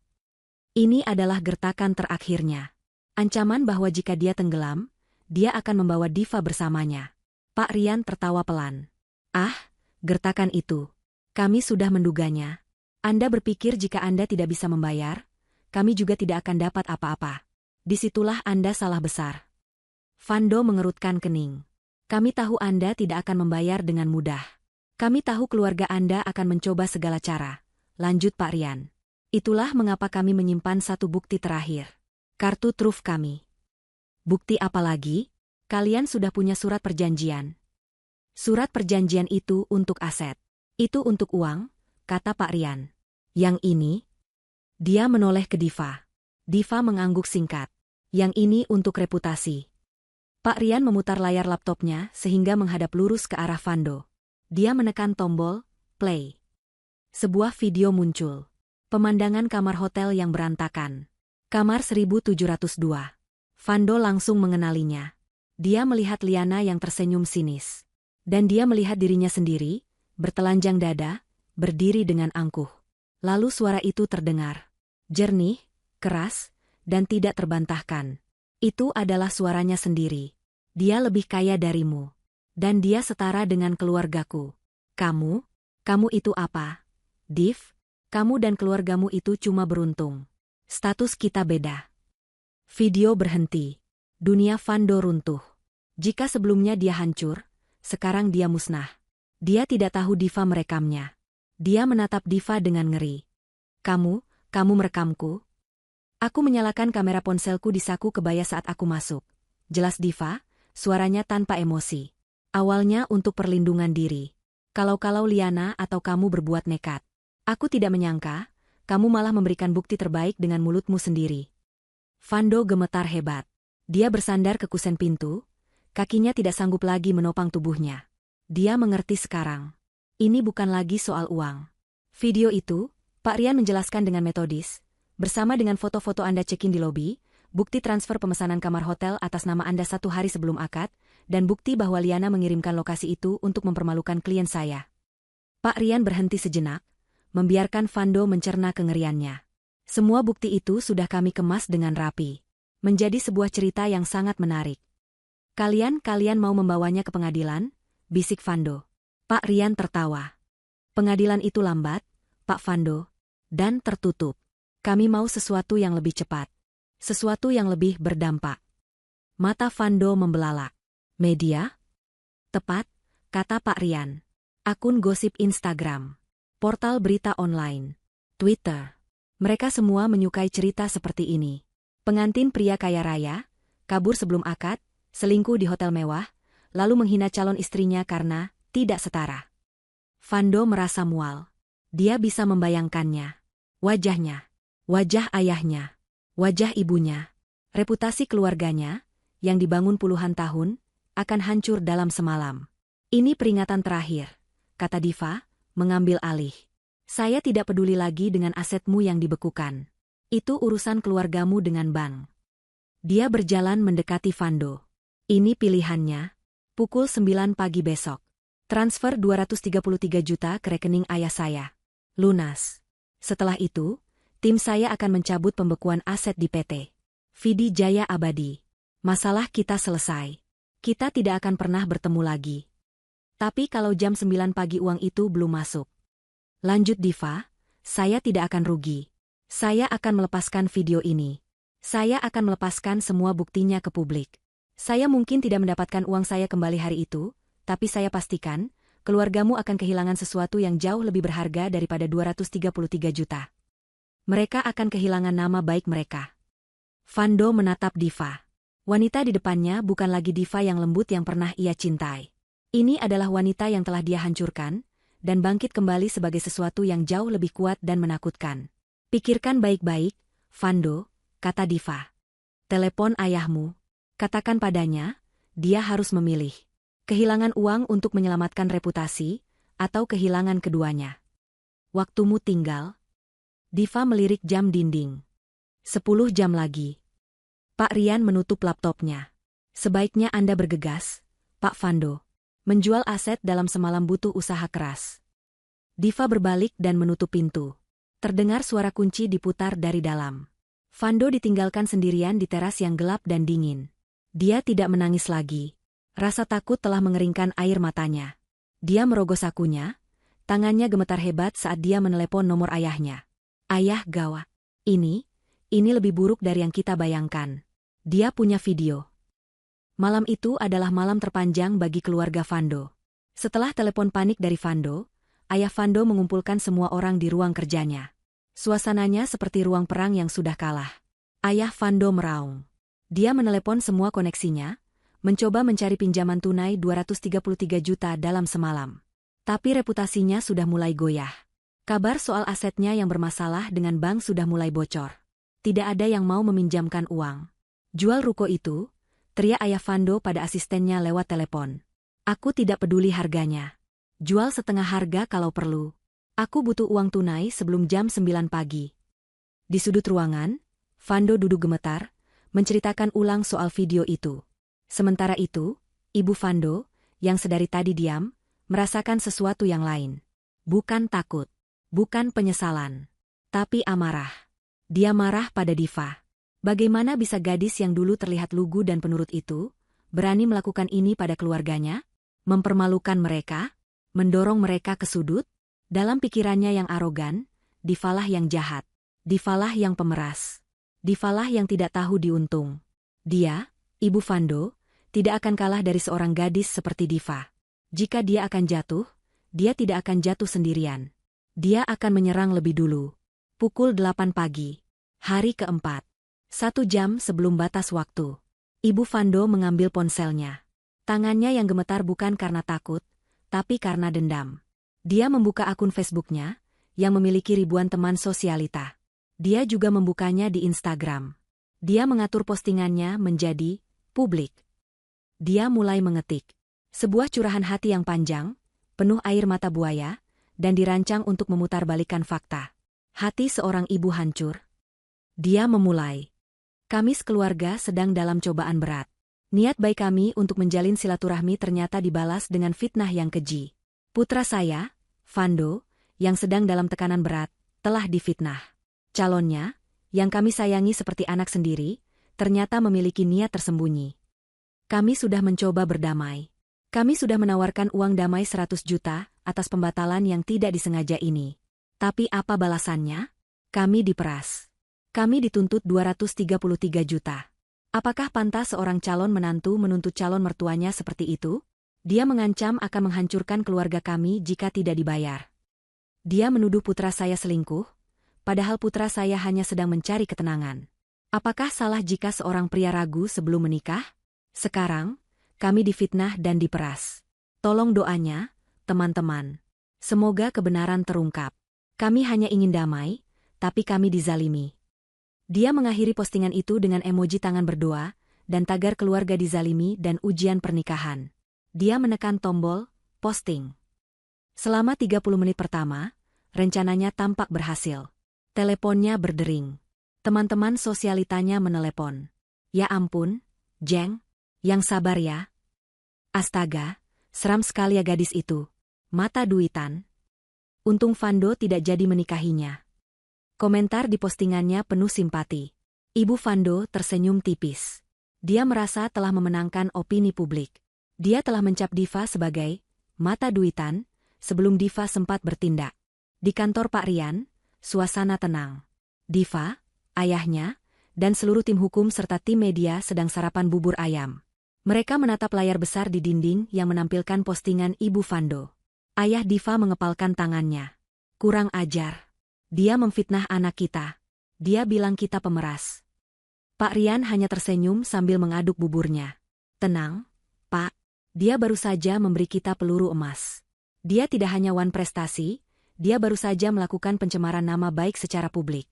Ini adalah gertakan terakhirnya. Ancaman bahwa jika dia tenggelam, dia akan membawa Diva bersamanya. Pak Rian tertawa pelan. Ah, gertakan itu. Kami sudah menduganya. Anda berpikir jika Anda tidak bisa membayar, kami juga tidak akan dapat apa-apa. Disitulah Anda salah besar. Vando mengerutkan kening. Kami tahu Anda tidak akan membayar dengan mudah. Kami tahu keluarga Anda akan mencoba segala cara, lanjut Pak Rian. Itulah mengapa kami menyimpan satu bukti terakhir. Kartu truf kami. Bukti apa lagi? Kalian sudah punya surat perjanjian. Surat perjanjian itu untuk aset. Itu untuk uang, kata Pak Rian. Yang ini? Dia menoleh ke Diva. Diva mengangguk singkat. Yang ini untuk reputasi. Pak Rian memutar layar laptopnya sehingga menghadap lurus ke arah Vando. Dia menekan tombol play. Sebuah video muncul. Pemandangan kamar hotel yang berantakan. Kamar 1702. Vando langsung mengenalinya. Dia melihat Liana yang tersenyum sinis. Dan dia melihat dirinya sendiri, bertelanjang dada, berdiri dengan angkuh. Lalu suara itu terdengar. Jernih, keras, dan tidak terbantahkan. Itu adalah suaranya sendiri. Dia lebih kaya darimu. Dan dia setara dengan keluargaku. Kamu itu apa? Div, kamu dan keluargamu itu cuma beruntung. Status kita beda. Video berhenti. Dunia Vando runtuh. Jika sebelumnya dia hancur, sekarang dia musnah. Dia tidak tahu Diva merekamnya. Dia menatap Diva dengan ngeri. Kamu merekamku? Aku menyalakan kamera ponselku di saku kebaya saat aku masuk. Jelas Diva, suaranya tanpa emosi. Awalnya untuk perlindungan diri. Kalau Liana atau kamu berbuat nekat. Aku tidak menyangka, kamu malah memberikan bukti terbaik dengan mulutmu sendiri. Vando gemetar hebat. Dia bersandar ke kusen pintu, kakinya tidak sanggup lagi menopang tubuhnya. Dia mengerti sekarang. Ini bukan lagi soal uang. Video itu, Pak Rian menjelaskan dengan metodis, bersama dengan foto-foto Anda check-in di lobi, bukti transfer pemesanan kamar hotel atas nama Anda 1 hari sebelum akad, dan bukti bahwa Liana mengirimkan lokasi itu untuk mempermalukan klien saya. Pak Rian berhenti sejenak, membiarkan Vando mencerna kengeriannya. Semua bukti itu sudah kami kemas dengan rapi. Menjadi sebuah cerita yang sangat menarik. Kalian mau membawanya ke pengadilan? Bisik Vando. Pak Rian tertawa. Pengadilan itu lambat, Pak Vando, dan tertutup. Kami mau sesuatu yang lebih cepat. Sesuatu yang lebih berdampak. Mata Vando membelalak. Media? Tepat, kata Pak Rian. Akun gosip Instagram. Portal berita online. Twitter. Mereka semua menyukai cerita seperti ini. Pengantin pria kaya raya, kabur sebelum akad, selingkuh di hotel mewah, lalu menghina calon istrinya karena tidak setara. Vando merasa mual. Dia bisa membayangkannya. Wajahnya, wajah ayahnya, wajah ibunya, reputasi keluarganya, yang dibangun puluhan tahun, akan hancur dalam semalam. Ini peringatan terakhir, kata Diva, mengambil alih. Saya tidak peduli lagi dengan asetmu yang dibekukan. Itu urusan keluargamu dengan bank. Dia berjalan mendekati Vando. Ini pilihannya. Pukul 9 pagi besok. Transfer 233 juta ke rekening ayah saya. Lunas. Setelah itu, tim saya akan mencabut pembekuan aset di PT Vidi Jaya Abadi. Masalah kita selesai. Kita tidak akan pernah bertemu lagi. Tapi kalau jam 9 pagi uang itu belum masuk. Lanjut Diva, saya tidak akan rugi. Saya akan melepaskan video ini. Saya akan melepaskan semua buktinya ke publik. Saya mungkin tidak mendapatkan uang saya kembali hari itu, tapi saya pastikan, keluargamu akan kehilangan sesuatu yang jauh lebih berharga daripada 233 juta. Mereka akan kehilangan nama baik mereka. Vando menatap Diva. Wanita di depannya bukan lagi Diva yang lembut yang pernah ia cintai. Ini adalah wanita yang telah dia hancurkan, dan bangkit kembali sebagai sesuatu yang jauh lebih kuat dan menakutkan. Pikirkan baik-baik, Vando, kata Diva. Telepon ayahmu. Katakan padanya, dia harus memilih. Kehilangan uang untuk menyelamatkan reputasi, atau kehilangan keduanya. Waktumu tinggal. Diva melirik jam dinding. 10 jam lagi. Pak Rian menutup laptopnya. Sebaiknya Anda bergegas, Pak Vando. Menjual aset dalam semalam butuh usaha keras. Diva berbalik dan menutup pintu. Terdengar suara kunci diputar dari dalam. Vando ditinggalkan sendirian di teras yang gelap dan dingin. Dia tidak menangis lagi. Rasa takut telah mengeringkan air matanya. Dia merogoh sakunya, tangannya gemetar hebat saat dia menelepon nomor ayahnya. Ayah gawat. Ini lebih buruk dari yang kita bayangkan. Dia punya video. Malam itu adalah malam terpanjang bagi keluarga Vando. Setelah telepon panik dari Vando, ayah Vando mengumpulkan semua orang di ruang kerjanya. Suasananya seperti ruang perang yang sudah kalah. Ayah Vando meraung. Dia menelepon semua koneksinya, mencoba mencari pinjaman tunai 233 juta dalam semalam. Tapi reputasinya sudah mulai goyah. Kabar soal asetnya yang bermasalah dengan bank sudah mulai bocor. Tidak ada yang mau meminjamkan uang. Jual ruko itu, teriak ayah Vando pada asistennya lewat telepon. Aku tidak peduli harganya. Jual setengah harga kalau perlu. Aku butuh uang tunai sebelum jam 9 pagi. Di sudut ruangan, Vando duduk gemetar, menceritakan ulang soal video itu. Sementara itu, Ibu Vando, yang sedari tadi diam, merasakan sesuatu yang lain. Bukan takut, bukan penyesalan, tapi amarah. Dia marah pada Diva. Bagaimana bisa gadis yang dulu terlihat lugu dan penurut itu, berani melakukan ini pada keluarganya? Mempermalukan mereka? Mendorong mereka ke sudut? Dalam pikirannya yang arogan, Divalah yang jahat. Divalah yang pemeras. Divalah yang tidak tahu diuntung. Dia, Ibu Vando, tidak akan kalah dari seorang gadis seperti Diva. Jika dia akan jatuh, dia tidak akan jatuh sendirian. Dia akan menyerang lebih dulu. Pukul 8 pagi. Hari keempat. 1 jam sebelum batas waktu. Ibu Vando mengambil ponselnya. Tangannya yang gemetar bukan karena takut, tapi karena dendam. Dia membuka akun Facebooknya, yang memiliki ribuan teman sosialita. Dia juga membukanya di Instagram. Dia mengatur postingannya menjadi publik. Dia mulai mengetik sebuah curahan hati yang panjang, penuh air mata buaya, dan dirancang untuk memutarbalikkan fakta. Hati seorang ibu hancur. Dia memulai. Kamis keluarga sedang dalam cobaan berat. Niat baik kami untuk menjalin silaturahmi ternyata dibalas dengan fitnah yang keji. Putra saya, Vando, yang sedang dalam tekanan berat, telah difitnah. Calonnya, yang kami sayangi seperti anak sendiri, ternyata memiliki niat tersembunyi. Kami sudah mencoba berdamai. Kami sudah menawarkan uang damai 100 juta atas pembatalan yang tidak disengaja ini. Tapi apa balasannya? Kami diperas. Kami dituntut 233 juta. Apakah pantas seorang calon menantu menuntut calon mertuanya seperti itu? Dia mengancam akan menghancurkan keluarga kami jika tidak dibayar. Dia menuduh putra saya selingkuh, padahal putra saya hanya sedang mencari ketenangan. Apakah salah jika seorang pria ragu sebelum menikah? Sekarang, kami difitnah dan diperas. Tolong doanya, teman-teman. Semoga kebenaran terungkap. Kami hanya ingin damai, tapi kami dizalimi. Dia mengakhiri postingan itu dengan emoji tangan berdoa, dan tagar keluarga dizalimi dan ujian pernikahan. Dia menekan tombol posting. Selama 30 menit pertama, rencananya tampak berhasil. Teleponnya berdering. Teman-teman sosialitanya menelepon. Ya ampun, Jeng, yang sabar ya. Astaga, seram sekali ya gadis itu. Mata duitan. Untung Vando tidak jadi menikahinya. Komentar di postingannya penuh simpati. Ibu Vando tersenyum tipis. Dia merasa telah memenangkan opini publik. Dia telah mencap Diva sebagai mata duitan, sebelum Diva sempat bertindak. Di kantor Pak Rian, suasana tenang. Diva, ayahnya, dan seluruh tim hukum serta tim media sedang sarapan bubur ayam. Mereka menatap layar besar di dinding yang menampilkan postingan Ibu Vando. Ayah Diva mengepalkan tangannya. Kurang ajar. Dia memfitnah anak kita. Dia bilang kita pemeras. Pak Rian hanya tersenyum sambil mengaduk buburnya. Tenang, Pak. Dia baru saja memberi kita peluru emas. Dia tidak hanya wan prestasi, dia baru saja melakukan pencemaran nama baik secara publik.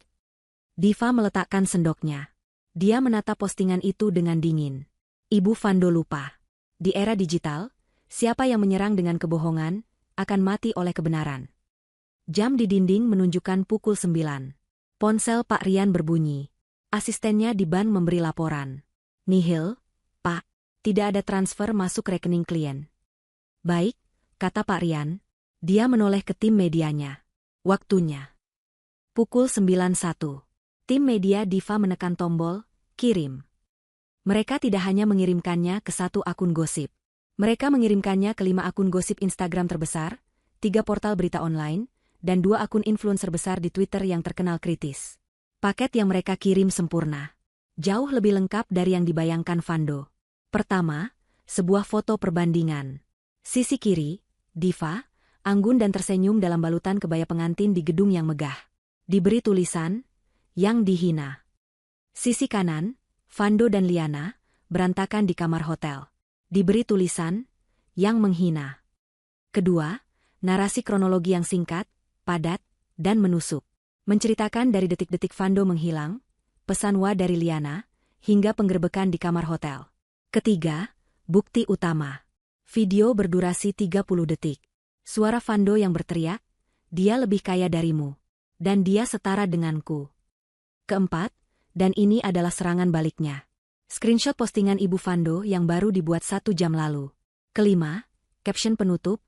Diva meletakkan sendoknya. Dia menatap postingan itu dengan dingin. Ibu Vando lupa. Di era digital, siapa yang menyerang dengan kebohongan, akan mati oleh kebenaran. Jam di dinding menunjukkan pukul 9. Ponsel Pak Rian berbunyi. Asistennya di bank memberi laporan. Nihil, Pak. Tidak ada transfer masuk rekening klien. Baik, kata Pak Rian. Dia menoleh ke tim medianya. Waktunya. Pukul 9.01. Tim media Diva menekan tombol, kirim. Mereka tidak hanya mengirimkannya ke 1 akun gosip. Mereka mengirimkannya ke 5 akun gosip Instagram terbesar, 3 portal berita online, dan 2 akun influencer besar di Twitter yang terkenal kritis. Paket yang mereka kirim sempurna. Jauh lebih lengkap dari yang dibayangkan Vando. Pertama, sebuah foto perbandingan. Sisi kiri, Diva, anggun dan tersenyum dalam balutan kebaya pengantin di gedung yang megah. Diberi tulisan, yang dihina. Sisi kanan, Vando dan Liana, berantakan di kamar hotel. Diberi tulisan, yang menghina. Kedua, narasi kronologi yang singkat, padat, dan menusuk. Menceritakan dari detik-detik Vando menghilang, pesan Wa dari Liana, hingga penggerbekan di kamar hotel. Ketiga, bukti utama. Video berdurasi 30 detik. Suara Vando yang berteriak, dia lebih kaya darimu. Dan dia setara denganku. Keempat, dan ini adalah serangan baliknya. Screenshot postingan Ibu Vando yang baru dibuat 1 jam lalu. Kelima, caption penutup,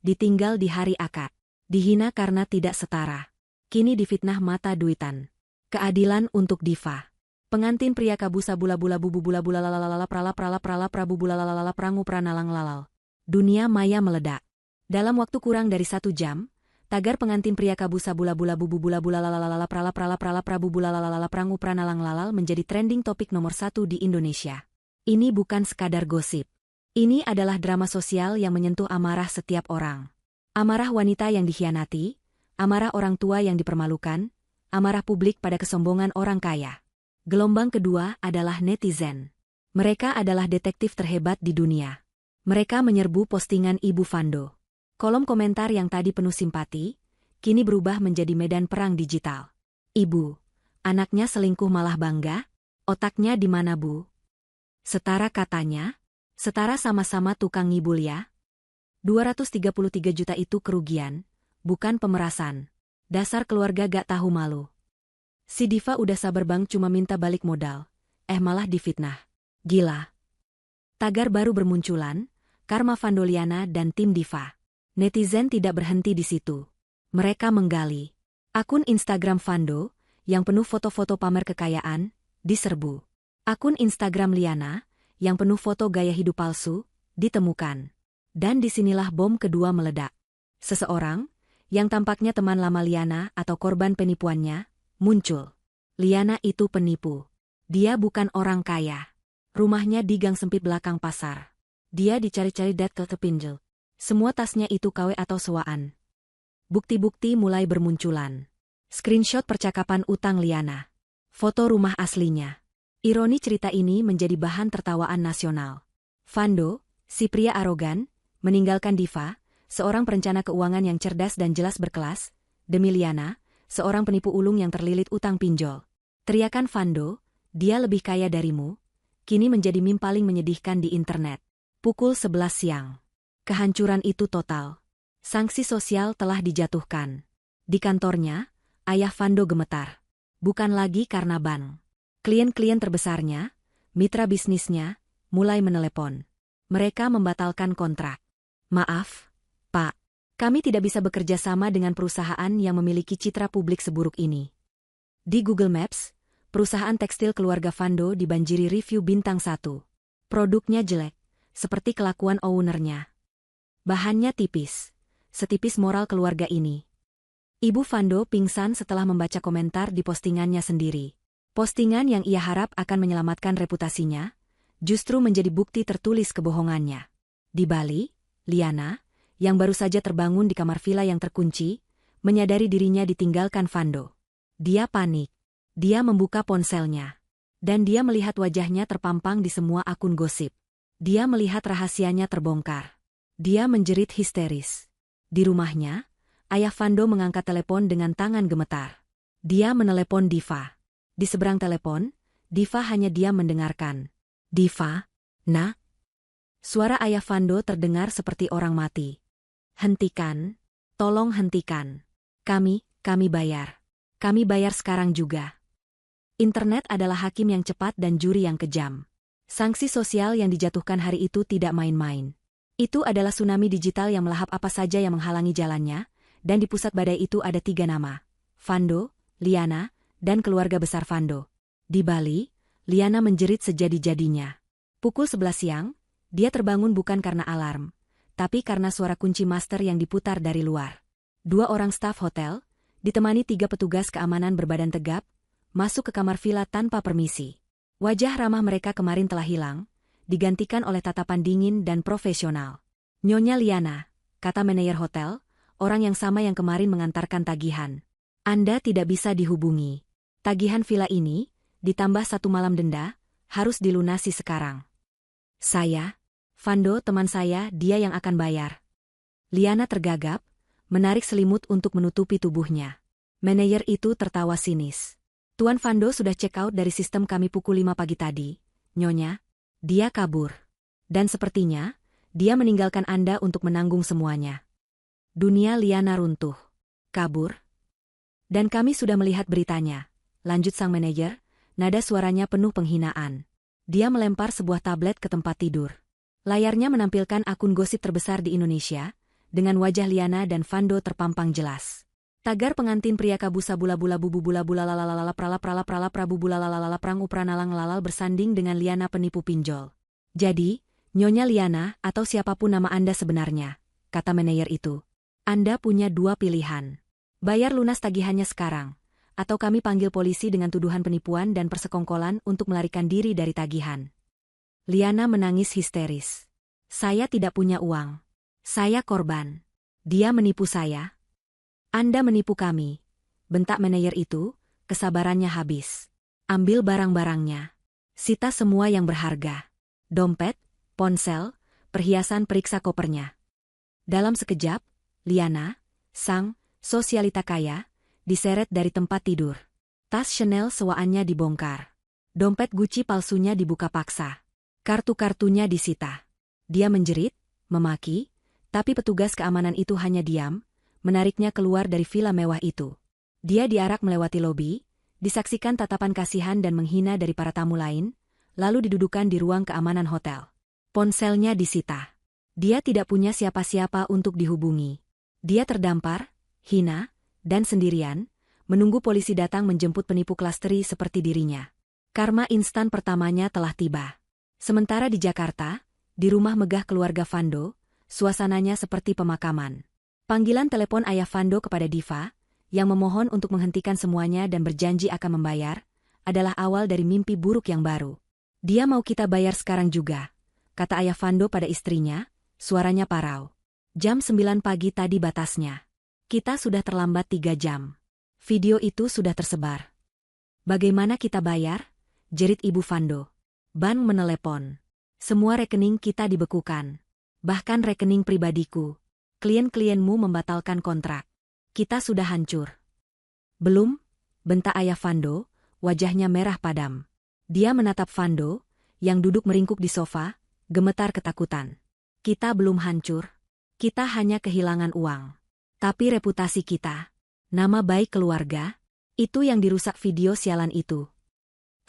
ditinggal di hari akad. Dihina karena tidak setara. Kini difitnah mata duitan. Keadilan untuk Diva. Pengantin pria kabu sabula bula bubu bula bula lalalala prala prala prala prabu bula lalalala prangu pranalang lalal. Dunia maya meledak. Dalam waktu kurang dari 1 jam, tagar pengantin pria kabu sabula bula bubu bula bula lalalala prala prala prala prabu bula lalalala prangu pranalang lalal menjadi trending topik nomor 1 di Indonesia. Ini bukan sekadar gosip. Ini adalah drama sosial yang menyentuh amarah setiap orang. Amarah wanita yang dikhianati, amarah orang tua yang dipermalukan, amarah publik pada kesombongan orang kaya. Gelombang kedua adalah netizen. Mereka adalah detektif terhebat di dunia. Mereka menyerbu postingan Ibu Vando. Kolom komentar yang tadi penuh simpati, kini berubah menjadi medan perang digital. Ibu, anaknya selingkuh malah bangga? Otaknya di mana, Bu? Setara katanya? Setara sama-sama tukang ngibul ya? 233 juta itu kerugian, bukan pemerasan. Dasar keluarga gak tahu malu. Si Diva udah sabar bang cuma minta balik modal. Malah difitnah. Gila. Tagar baru bermunculan, Karma Vandoliana dan tim Diva. Netizen tidak berhenti di situ. Mereka menggali. Akun Instagram Vando, yang penuh foto-foto pamer kekayaan, diserbu. Akun Instagram Liana, yang penuh foto gaya hidup palsu, ditemukan. Dan disinilah bom kedua meledak. Seseorang, yang tampaknya teman lama Liana atau korban penipuannya, muncul. Liana itu penipu. Dia bukan orang kaya. Rumahnya di gang sempit belakang pasar. Dia dicari-cari dat ke terpinjal. Semua tasnya itu KW atau sewaan. Bukti-bukti mulai bermunculan. Screenshot percakapan utang Liana. Foto rumah aslinya. Ironi cerita ini menjadi bahan tertawaan nasional. Vando, si pria arogan, meninggalkan Diva, seorang perencana keuangan yang cerdas dan jelas berkelas, demi Liana, seorang penipu ulung yang terlilit utang pinjol. Teriakan Vando, dia lebih kaya darimu, kini menjadi meme paling menyedihkan di internet. Pukul 11 siang. Kehancuran itu total. Sanksi sosial telah dijatuhkan. Di kantornya, ayah Vando gemetar. Bukan lagi karena bank. Klien-klien terbesarnya, mitra bisnisnya, mulai menelepon. Mereka membatalkan kontrak. Maaf, Pak. Kami tidak bisa bekerja sama dengan perusahaan yang memiliki citra publik seburuk ini. Di Google Maps, perusahaan tekstil keluarga Vando dibanjiri review bintang 1. Produknya jelek, seperti kelakuan ownernya. Bahannya tipis, setipis moral keluarga ini. Ibu Vando pingsan setelah membaca komentar di postingannya sendiri. Postingan yang ia harap akan menyelamatkan reputasinya, justru menjadi bukti tertulis kebohongannya. Di Bali, Liana, yang baru saja terbangun di kamar villa yang terkunci, menyadari dirinya ditinggalkan Vando. Dia panik. Dia membuka ponselnya. Dan dia melihat wajahnya terpampang di semua akun gosip. Dia melihat rahasianya terbongkar. Dia menjerit histeris. Di rumahnya, ayah Vando mengangkat telepon dengan tangan gemetar. Dia menelepon Diva. Di seberang telepon, Diva hanya diam mendengarkan. Diva, nak? Suara ayah Vando terdengar seperti orang mati. Hentikan, tolong hentikan. Kami bayar. Kami bayar sekarang juga. Internet adalah hakim yang cepat dan juri yang kejam. Sanksi sosial yang dijatuhkan hari itu tidak main-main. Itu adalah tsunami digital yang melahap apa saja yang menghalangi jalannya, dan di pusat badai itu ada 3 nama. Vando, Liana, dan keluarga besar Vando. Di Bali, Liana menjerit sejadi-jadinya. Pukul 11 siang, dia terbangun bukan karena alarm, tapi karena suara kunci master yang diputar dari luar. 2 orang staf hotel, ditemani 3 petugas keamanan berbadan tegap, masuk ke kamar villa tanpa permisi. Wajah ramah mereka kemarin telah hilang, digantikan oleh tatapan dingin dan profesional. Nyonya Liana, kata manajer hotel, orang yang sama yang kemarin mengantarkan tagihan. Anda tidak bisa dihubungi. Tagihan villa ini, ditambah 1 malam denda, harus dilunasi sekarang. Saya, Vando teman saya, dia yang akan bayar. Liana tergagap, menarik selimut untuk menutupi tubuhnya. Manajer itu tertawa sinis. Tuan Vando sudah check out dari sistem kami pukul 5 pagi tadi, Nyonya. Dia kabur. Dan sepertinya, dia meninggalkan Anda untuk menanggung semuanya. Dunia Liana runtuh. Kabur? Dan kami sudah melihat beritanya, lanjut sang manajer, nada suaranya penuh penghinaan. Dia melempar sebuah tablet ke tempat tidur. Layarnya menampilkan akun gosip terbesar di Indonesia, dengan wajah Liana dan Vando terpampang jelas. Tagar pengantin pria kabusa bula-bula bubu bula-bula lalalala prala prabu bula lalalala prang upranalang lalal bersanding dengan Liana penipu pinjol. Jadi, Nyonya Liana atau siapapun nama Anda sebenarnya, kata manajer itu. Anda punya 2 pilihan. Bayar lunas tagihannya sekarang, atau kami panggil polisi dengan tuduhan penipuan dan persekongkolan untuk melarikan diri dari tagihan. Liana menangis histeris. Saya tidak punya uang. Saya korban. Dia menipu saya. Anda menipu kami, bentak manajer itu, kesabarannya habis. Ambil barang-barangnya. Sita semua yang berharga. Dompet, ponsel, perhiasan, periksa kopernya. Dalam sekejap, Liana, sang sosialita kaya, diseret dari tempat tidur. Tas Chanel sewaannya dibongkar. Dompet Gucci palsunya dibuka paksa. Kartu-kartunya disita. Dia menjerit, memaki, tapi petugas keamanan itu hanya diam, menariknya keluar dari villa mewah itu. Dia diarak melewati lobi, disaksikan tatapan kasihan dan menghina dari para tamu lain, lalu didudukan di ruang keamanan hotel. Ponselnya disita. Dia tidak punya siapa-siapa untuk dihubungi. Dia terdampar, hina, dan sendirian, menunggu polisi datang menjemput penipu kelas teri seperti dirinya. Karma instan pertamanya telah tiba. Sementara di Jakarta, di rumah megah keluarga Vando, suasananya seperti pemakaman. Panggilan telepon ayah Vando kepada Diva, yang memohon untuk menghentikan semuanya dan berjanji akan membayar, adalah awal dari mimpi buruk yang baru. Dia mau kita bayar sekarang juga, kata ayah Vando pada istrinya, suaranya parau. Jam 9 pagi tadi batasnya. Kita sudah terlambat 3 jam. Video itu sudah tersebar. Bagaimana kita bayar? Jerit ibu Vando. Ban menelepon. Semua rekening kita dibekukan. Bahkan rekening pribadiku. Klien-klienmu membatalkan kontrak. Kita sudah hancur. Belum? Bentak ayah Vando, wajahnya merah padam. Dia menatap Vando, yang duduk meringkuk di sofa, gemetar ketakutan. Kita belum hancur. Kita hanya kehilangan uang. Tapi reputasi kita, nama baik keluarga, itu yang dirusak video sialan itu.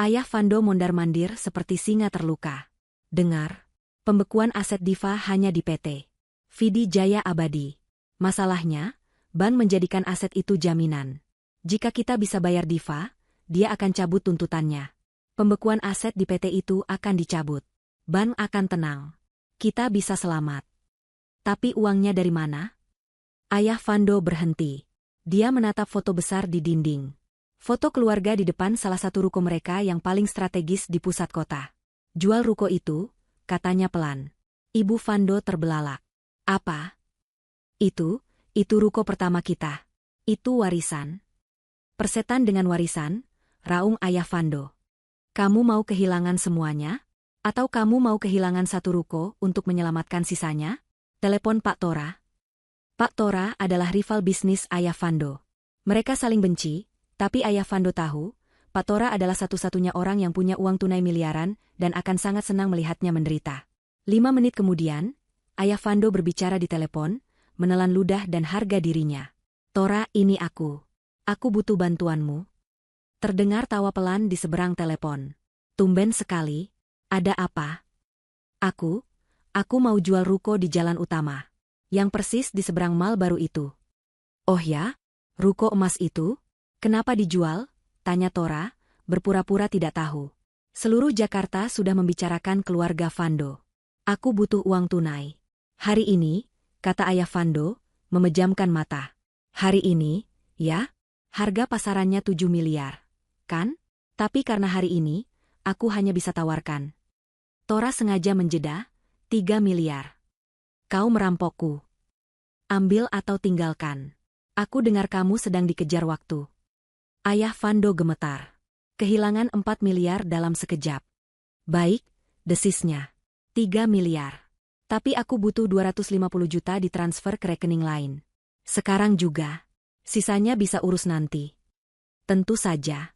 Ayah Vando mondar-mandir seperti singa terluka. Dengar, pembekuan aset Diva hanya di PT Vidi Jaya Abadi. Masalahnya, bank menjadikan aset itu jaminan. Jika kita bisa bayar Diva, dia akan cabut tuntutannya. Pembekuan aset di PT itu akan dicabut. Bank akan tenang. Kita bisa selamat. Tapi uangnya dari mana? Ayah Vando berhenti. Dia menatap foto besar di dinding. Foto keluarga di depan salah satu ruko mereka yang paling strategis di pusat kota. Jual ruko itu, katanya pelan. Ibu Vando terbelalak. Apa? Itu ruko pertama kita. Itu warisan. Persetan dengan warisan, raung ayah Vando. Kamu mau kehilangan semuanya? Atau kamu mau kehilangan satu ruko untuk menyelamatkan sisanya? Telepon Pak Tora. Pak Tora adalah rival bisnis ayah Vando. Mereka saling benci, tapi ayah Vando tahu, Pak Tora adalah satu-satunya orang yang punya uang tunai miliaran dan akan sangat senang melihatnya menderita. 5 menit kemudian, ayah Vando berbicara di telepon, menelan ludah dan harga dirinya. Tora, ini aku. Aku butuh bantuanmu. Terdengar tawa pelan di seberang telepon. Tumben sekali. Ada apa? Aku mau jual ruko di jalan utama. Yang persis di seberang mal baru itu. Oh ya? Ruko emas itu? Kenapa dijual? Tanya Tora, berpura-pura tidak tahu. Seluruh Jakarta sudah membicarakan keluarga Vando. Aku butuh uang tunai. Hari ini, kata ayah Vando, memejamkan mata. Hari ini, ya? Harga pasarannya 7 miliar. Kan? Tapi karena hari ini, aku hanya bisa tawarkan. Tora sengaja menjeda, 3 miliar. Kau merampokku. Ambil atau tinggalkan. Aku dengar kamu sedang dikejar waktu. Ayah Vando gemetar. Kehilangan 4 miliar dalam sekejap. Baik, desisnya. 3 miliar. Tapi aku butuh 250 juta ditransfer ke rekening lain. Sekarang juga. Sisanya bisa urus nanti. Tentu saja.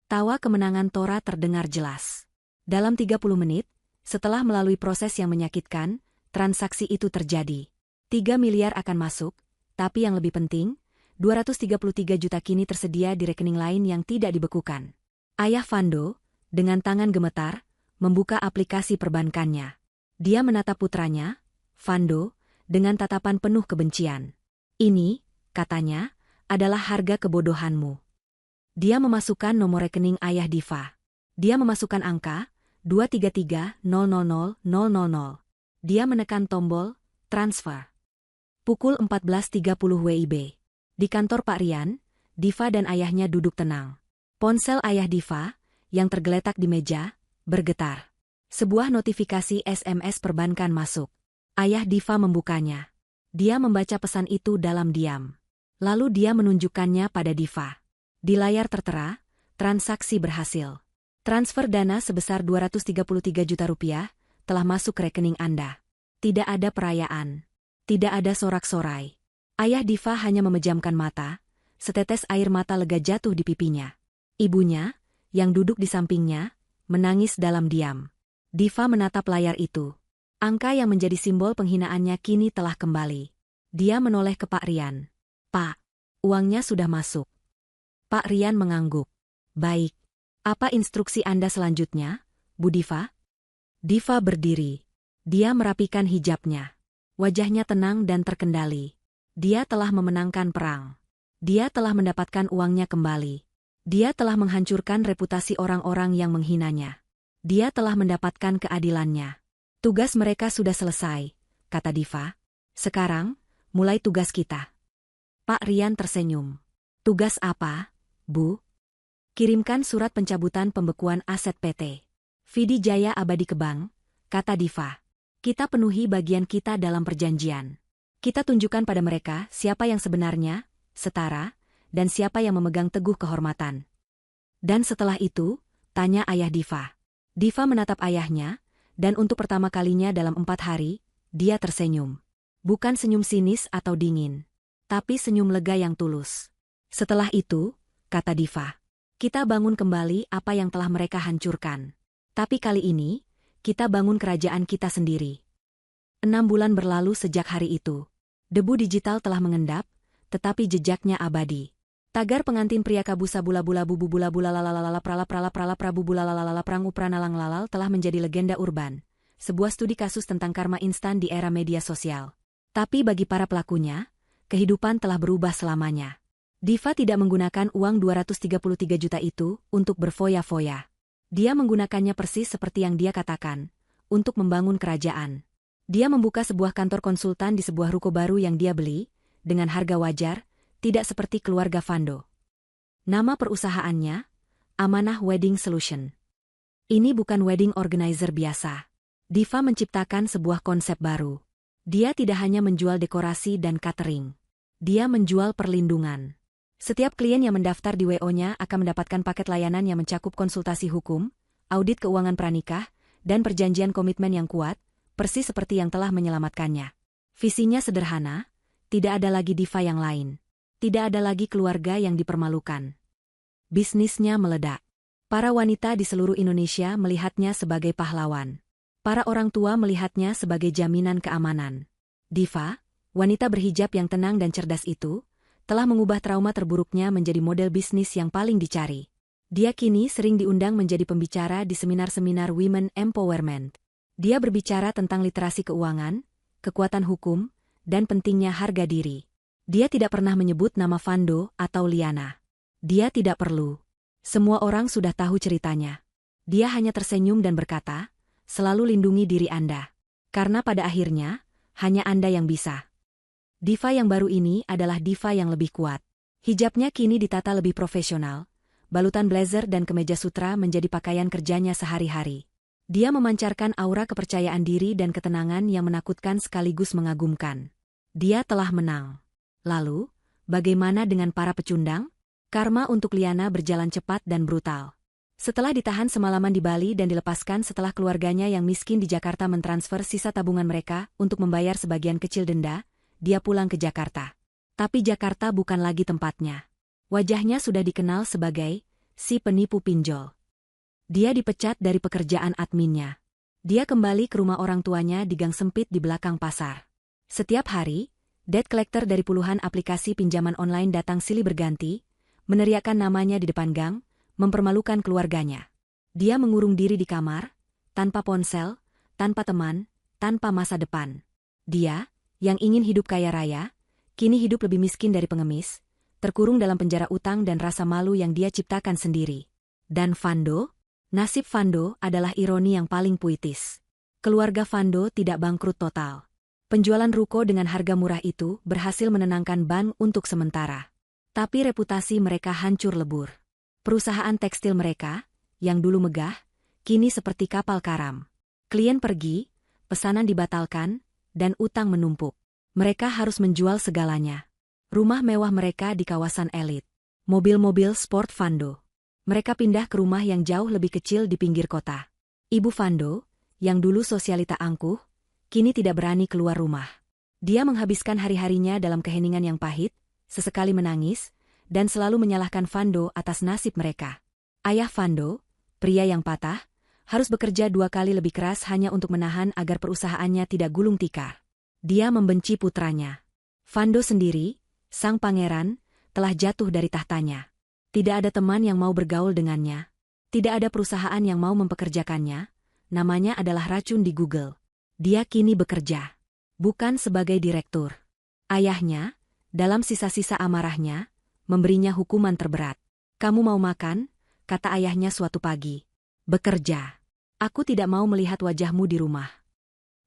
Tawa kemenangan Tora terdengar jelas. Dalam 30 menit, setelah melalui proses yang menyakitkan, transaksi itu terjadi. 3 miliar akan masuk, tapi yang lebih penting, 233 juta kini tersedia di rekening lain yang tidak dibekukan. Ayah Vando, dengan tangan gemetar, membuka aplikasi perbankannya. Dia menatap putranya, Vando, dengan tatapan penuh kebencian. Ini, katanya, adalah harga kebodohanmu. Dia memasukkan nomor rekening ayah Diva. Dia memasukkan angka 233-000-000. Dia menekan tombol transfer. Pukul 14.30 WIB. Di kantor Pak Rian, Diva dan ayahnya duduk tenang. Ponsel ayah Diva, yang tergeletak di meja, bergetar. Sebuah notifikasi SMS perbankan masuk. Ayah Diva membukanya. Dia membaca pesan itu dalam diam. Lalu dia menunjukkannya pada Diva. Di layar tertera, transaksi berhasil. Transfer dana sebesar Rp233 juta telah masuk ke rekening Anda. Tidak ada perayaan. Tidak ada sorak-sorai. Ayah Diva hanya memejamkan mata, setetes air mata lega jatuh di pipinya. Ibunya, yang duduk di sampingnya, menangis dalam diam. Diva menatap layar itu. Angka yang menjadi simbol penghinaannya kini telah kembali. Dia menoleh ke Pak Rian. "Pak, uangnya sudah masuk." Pak Rian mengangguk. "Baik. Apa instruksi Anda selanjutnya, Bu Diva?" Diva berdiri. Dia merapikan hijabnya. Wajahnya tenang dan terkendali. Dia telah memenangkan perang. Dia telah mendapatkan uangnya kembali. Dia telah menghancurkan reputasi orang-orang yang menghinanya. Dia telah mendapatkan keadilannya. "Tugas mereka sudah selesai," kata Diva. "Sekarang, mulai tugas kita." Pak Rian tersenyum. "Tugas apa, Bu?" "Kirimkan surat pencabutan pembekuan aset PT Vidi Jaya Abadi ke bank," kata Diva. "Kita penuhi bagian kita dalam perjanjian. Kita tunjukkan pada mereka siapa yang sebenarnya, setara, dan siapa yang memegang teguh kehormatan." "Dan setelah itu?" tanya ayah Diva. Diva menatap ayahnya, dan untuk pertama kalinya dalam 4 hari, dia tersenyum. Bukan senyum sinis atau dingin, tapi senyum lega yang tulus. "Setelah itu," kata Diva, "kita bangun kembali apa yang telah mereka hancurkan. Tapi kali ini, kita bangun kerajaan kita sendiri." 6 bulan berlalu sejak hari itu. Debu digital telah mengendap, tetapi jejaknya abadi. Tagar pengantin pria kabusa bula-bula bubu bula-bula lalalala prala prabu bulalalala prang uprana langlalal telah menjadi legenda urban. Sebuah studi kasus tentang karma instan di era media sosial. Tapi bagi para pelakunya, kehidupan telah berubah selamanya. Diva tidak menggunakan uang 233 juta itu untuk berfoya-foya. Dia menggunakannya persis seperti yang dia katakan, untuk membangun kerajaan. Dia membuka sebuah kantor konsultan di sebuah ruko baru yang dia beli, dengan harga wajar, tidak seperti keluarga Fando. Nama perusahaannya, Amanah Wedding Solution. Ini bukan wedding organizer biasa. Diva menciptakan sebuah konsep baru. Dia tidak hanya menjual dekorasi dan catering. Dia menjual perlindungan. Setiap klien yang mendaftar di WO-nya akan mendapatkan paket layanan yang mencakup konsultasi hukum, audit keuangan pranikah, dan perjanjian komitmen yang kuat, persis seperti yang telah menyelamatkannya. Visinya sederhana, tidak ada lagi Diva yang lain. Tidak ada lagi keluarga yang dipermalukan. Bisnisnya meledak. Para wanita di seluruh Indonesia melihatnya sebagai pahlawan. Para orang tua melihatnya sebagai jaminan keamanan. Diva, wanita berhijab yang tenang dan cerdas itu, telah mengubah trauma terburuknya menjadi model bisnis yang paling dicari. Dia kini sering diundang menjadi pembicara di seminar-seminar Women Empowerment. Dia berbicara tentang literasi keuangan, kekuatan hukum, dan pentingnya harga diri. Dia tidak pernah menyebut nama Fando atau Liana. Dia tidak perlu. Semua orang sudah tahu ceritanya. Dia hanya tersenyum dan berkata, "Selalu lindungi diri Anda. Karena pada akhirnya, hanya Anda yang bisa." Diva yang baru ini adalah Diva yang lebih kuat. Hijabnya kini ditata lebih profesional. Balutan blazer dan kemeja sutra menjadi pakaian kerjanya sehari-hari. Dia memancarkan aura kepercayaan diri dan ketenangan yang menakutkan sekaligus mengagumkan. Dia telah menang. Lalu, bagaimana dengan para pecundang? Karma untuk Liana berjalan cepat dan brutal. Setelah ditahan semalaman di Bali dan dilepaskan setelah keluarganya yang miskin di Jakarta mentransfer sisa tabungan mereka untuk membayar sebagian kecil denda, dia pulang ke Jakarta. Tapi Jakarta bukan lagi tempatnya. Wajahnya sudah dikenal sebagai si penipu pinjol. Dia dipecat dari pekerjaan adminnya. Dia kembali ke rumah orang tuanya di gang sempit di belakang pasar. Setiap hari, debt collector dari puluhan aplikasi pinjaman online datang silih berganti, meneriakkan namanya di depan gang, mempermalukan keluarganya. Dia mengurung diri di kamar, tanpa ponsel, tanpa teman, tanpa masa depan. Dia, yang ingin hidup kaya raya, kini hidup lebih miskin dari pengemis, terkurung dalam penjara utang dan rasa malu yang dia ciptakan sendiri. Dan Fando? Nasib Fando adalah ironi yang paling puitis. Keluarga Fando tidak bangkrut total. Penjualan ruko dengan harga murah itu berhasil menenangkan bank untuk sementara. Tapi reputasi mereka hancur lebur. Perusahaan tekstil mereka, yang dulu megah, kini seperti kapal karam. Klien pergi, pesanan dibatalkan, dan utang menumpuk. Mereka harus menjual segalanya. Rumah mewah mereka di kawasan elit. Mobil-mobil sport Fando. Mereka pindah ke rumah yang jauh lebih kecil di pinggir kota. Ibu Fando, yang dulu sosialita angkuh, kini tidak berani keluar rumah. Dia menghabiskan hari-harinya dalam keheningan yang pahit, sesekali menangis, dan selalu menyalahkan Fando atas nasib mereka. Ayah Fando, pria yang patah, harus bekerja 2 kali lebih keras hanya untuk menahan agar perusahaannya tidak gulung tikar. Dia membenci putranya. Fando sendiri, sang pangeran, telah jatuh dari tahtanya. Tidak ada teman yang mau bergaul dengannya. Tidak ada perusahaan yang mau mempekerjakannya. Namanya adalah racun di Google. Dia kini bekerja. Bukan sebagai direktur. Ayahnya, dalam sisa-sisa amarahnya, memberinya hukuman terberat. "Kamu mau makan?" kata ayahnya suatu pagi. "Bekerja. Aku tidak mau melihat wajahmu di rumah."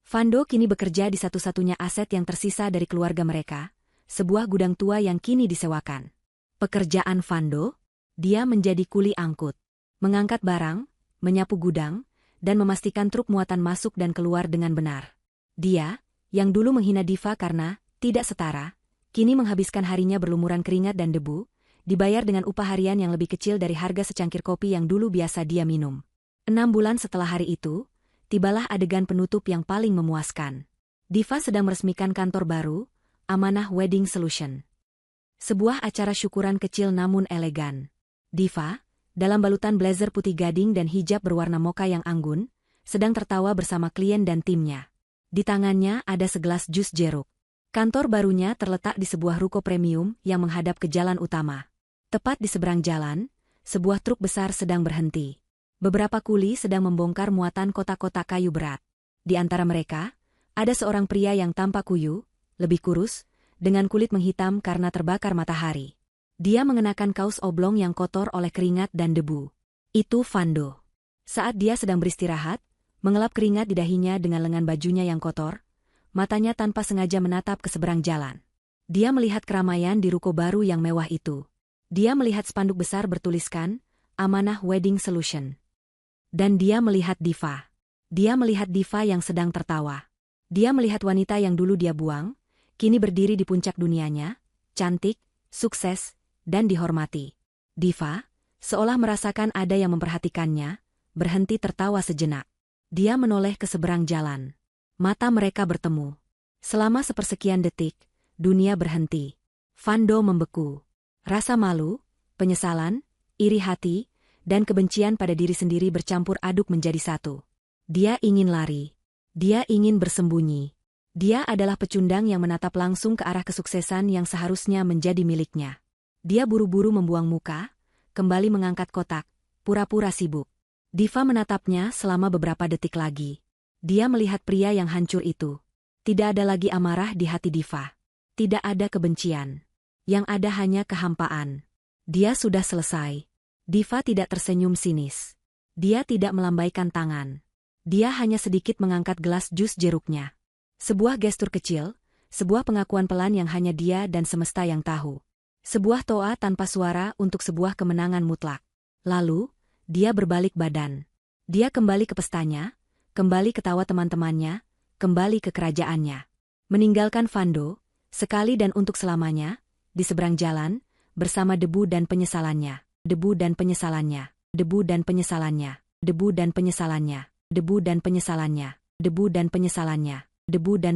Fando kini bekerja di satu-satunya aset yang tersisa dari keluarga mereka, sebuah gudang tua yang kini disewakan. Pekerjaan Fando, dia menjadi kuli angkut. Mengangkat barang, menyapu gudang, dan memastikan truk muatan masuk dan keluar dengan benar. Dia, yang dulu menghina Diva karena tidak setara, kini menghabiskan harinya berlumuran keringat dan debu, dibayar dengan upah harian yang lebih kecil dari harga secangkir kopi yang dulu biasa dia minum. 6 bulan setelah hari itu, tibalah adegan penutup yang paling memuaskan. Diva sedang meresmikan kantor baru, Amanah Wedding Solution. Sebuah acara syukuran kecil namun elegan. Diva, dalam balutan blazer putih gading dan hijab berwarna mocha yang anggun, sedang tertawa bersama klien dan timnya. Di tangannya ada segelas jus jeruk. Kantor barunya terletak di sebuah ruko premium yang menghadap ke jalan utama. Tepat di seberang jalan, sebuah truk besar sedang berhenti. Beberapa kuli sedang membongkar muatan kotak-kotak kayu berat. Di antara mereka, ada seorang pria yang tampak kuyu, lebih kurus, dengan kulit menghitam karena terbakar matahari. Dia mengenakan kaos oblong yang kotor oleh keringat dan debu. Itu Fando. Saat dia sedang beristirahat, mengelap keringat di dahinya dengan lengan bajunya yang kotor, matanya tanpa sengaja menatap ke seberang jalan. Dia melihat keramaian di ruko baru yang mewah itu. Dia melihat spanduk besar bertuliskan, Amanah Wedding Solution. Dan dia melihat Diva. Dia melihat Diva yang sedang tertawa. Dia melihat wanita yang dulu dia buang, kini berdiri di puncak dunianya, cantik, sukses, dan dihormati. Diva, seolah merasakan ada yang memperhatikannya, berhenti tertawa sejenak. Dia menoleh ke seberang jalan. Mata mereka bertemu. Selama sepersekian detik, dunia berhenti. Fando membeku. Rasa malu, penyesalan, iri hati, dan kebencian pada diri sendiri bercampur aduk menjadi satu. Dia ingin lari. Dia ingin bersembunyi. Dia adalah pecundang yang menatap langsung ke arah kesuksesan yang seharusnya menjadi miliknya. Dia buru-buru membuang muka, kembali mengangkat kotak, pura-pura sibuk. Diva menatapnya selama beberapa detik lagi. Dia melihat pria yang hancur itu. Tidak ada lagi amarah di hati Diva. Tidak ada kebencian. Yang ada hanya kehampaan. Dia sudah selesai. Diva tidak tersenyum sinis. Dia tidak melambaikan tangan. Dia hanya sedikit mengangkat gelas jus jeruknya. Sebuah gestur kecil, sebuah pengakuan pelan yang hanya dia dan semesta yang tahu. Sebuah toa tanpa suara untuk sebuah kemenangan mutlak. Lalu, dia berbalik badan. Dia kembali ke pestanya, kembali ke tawa teman-temannya, kembali ke kerajaannya. Meninggalkan Fando, sekali dan untuk selamanya, di seberang jalan, bersama debu dan penyesalannya. Debu dan penyesalannya. Debu dan penyesalannya. Debu dan penyesalannya. Debu dan penyesalannya. Debu dan penyesalannya. Debu dan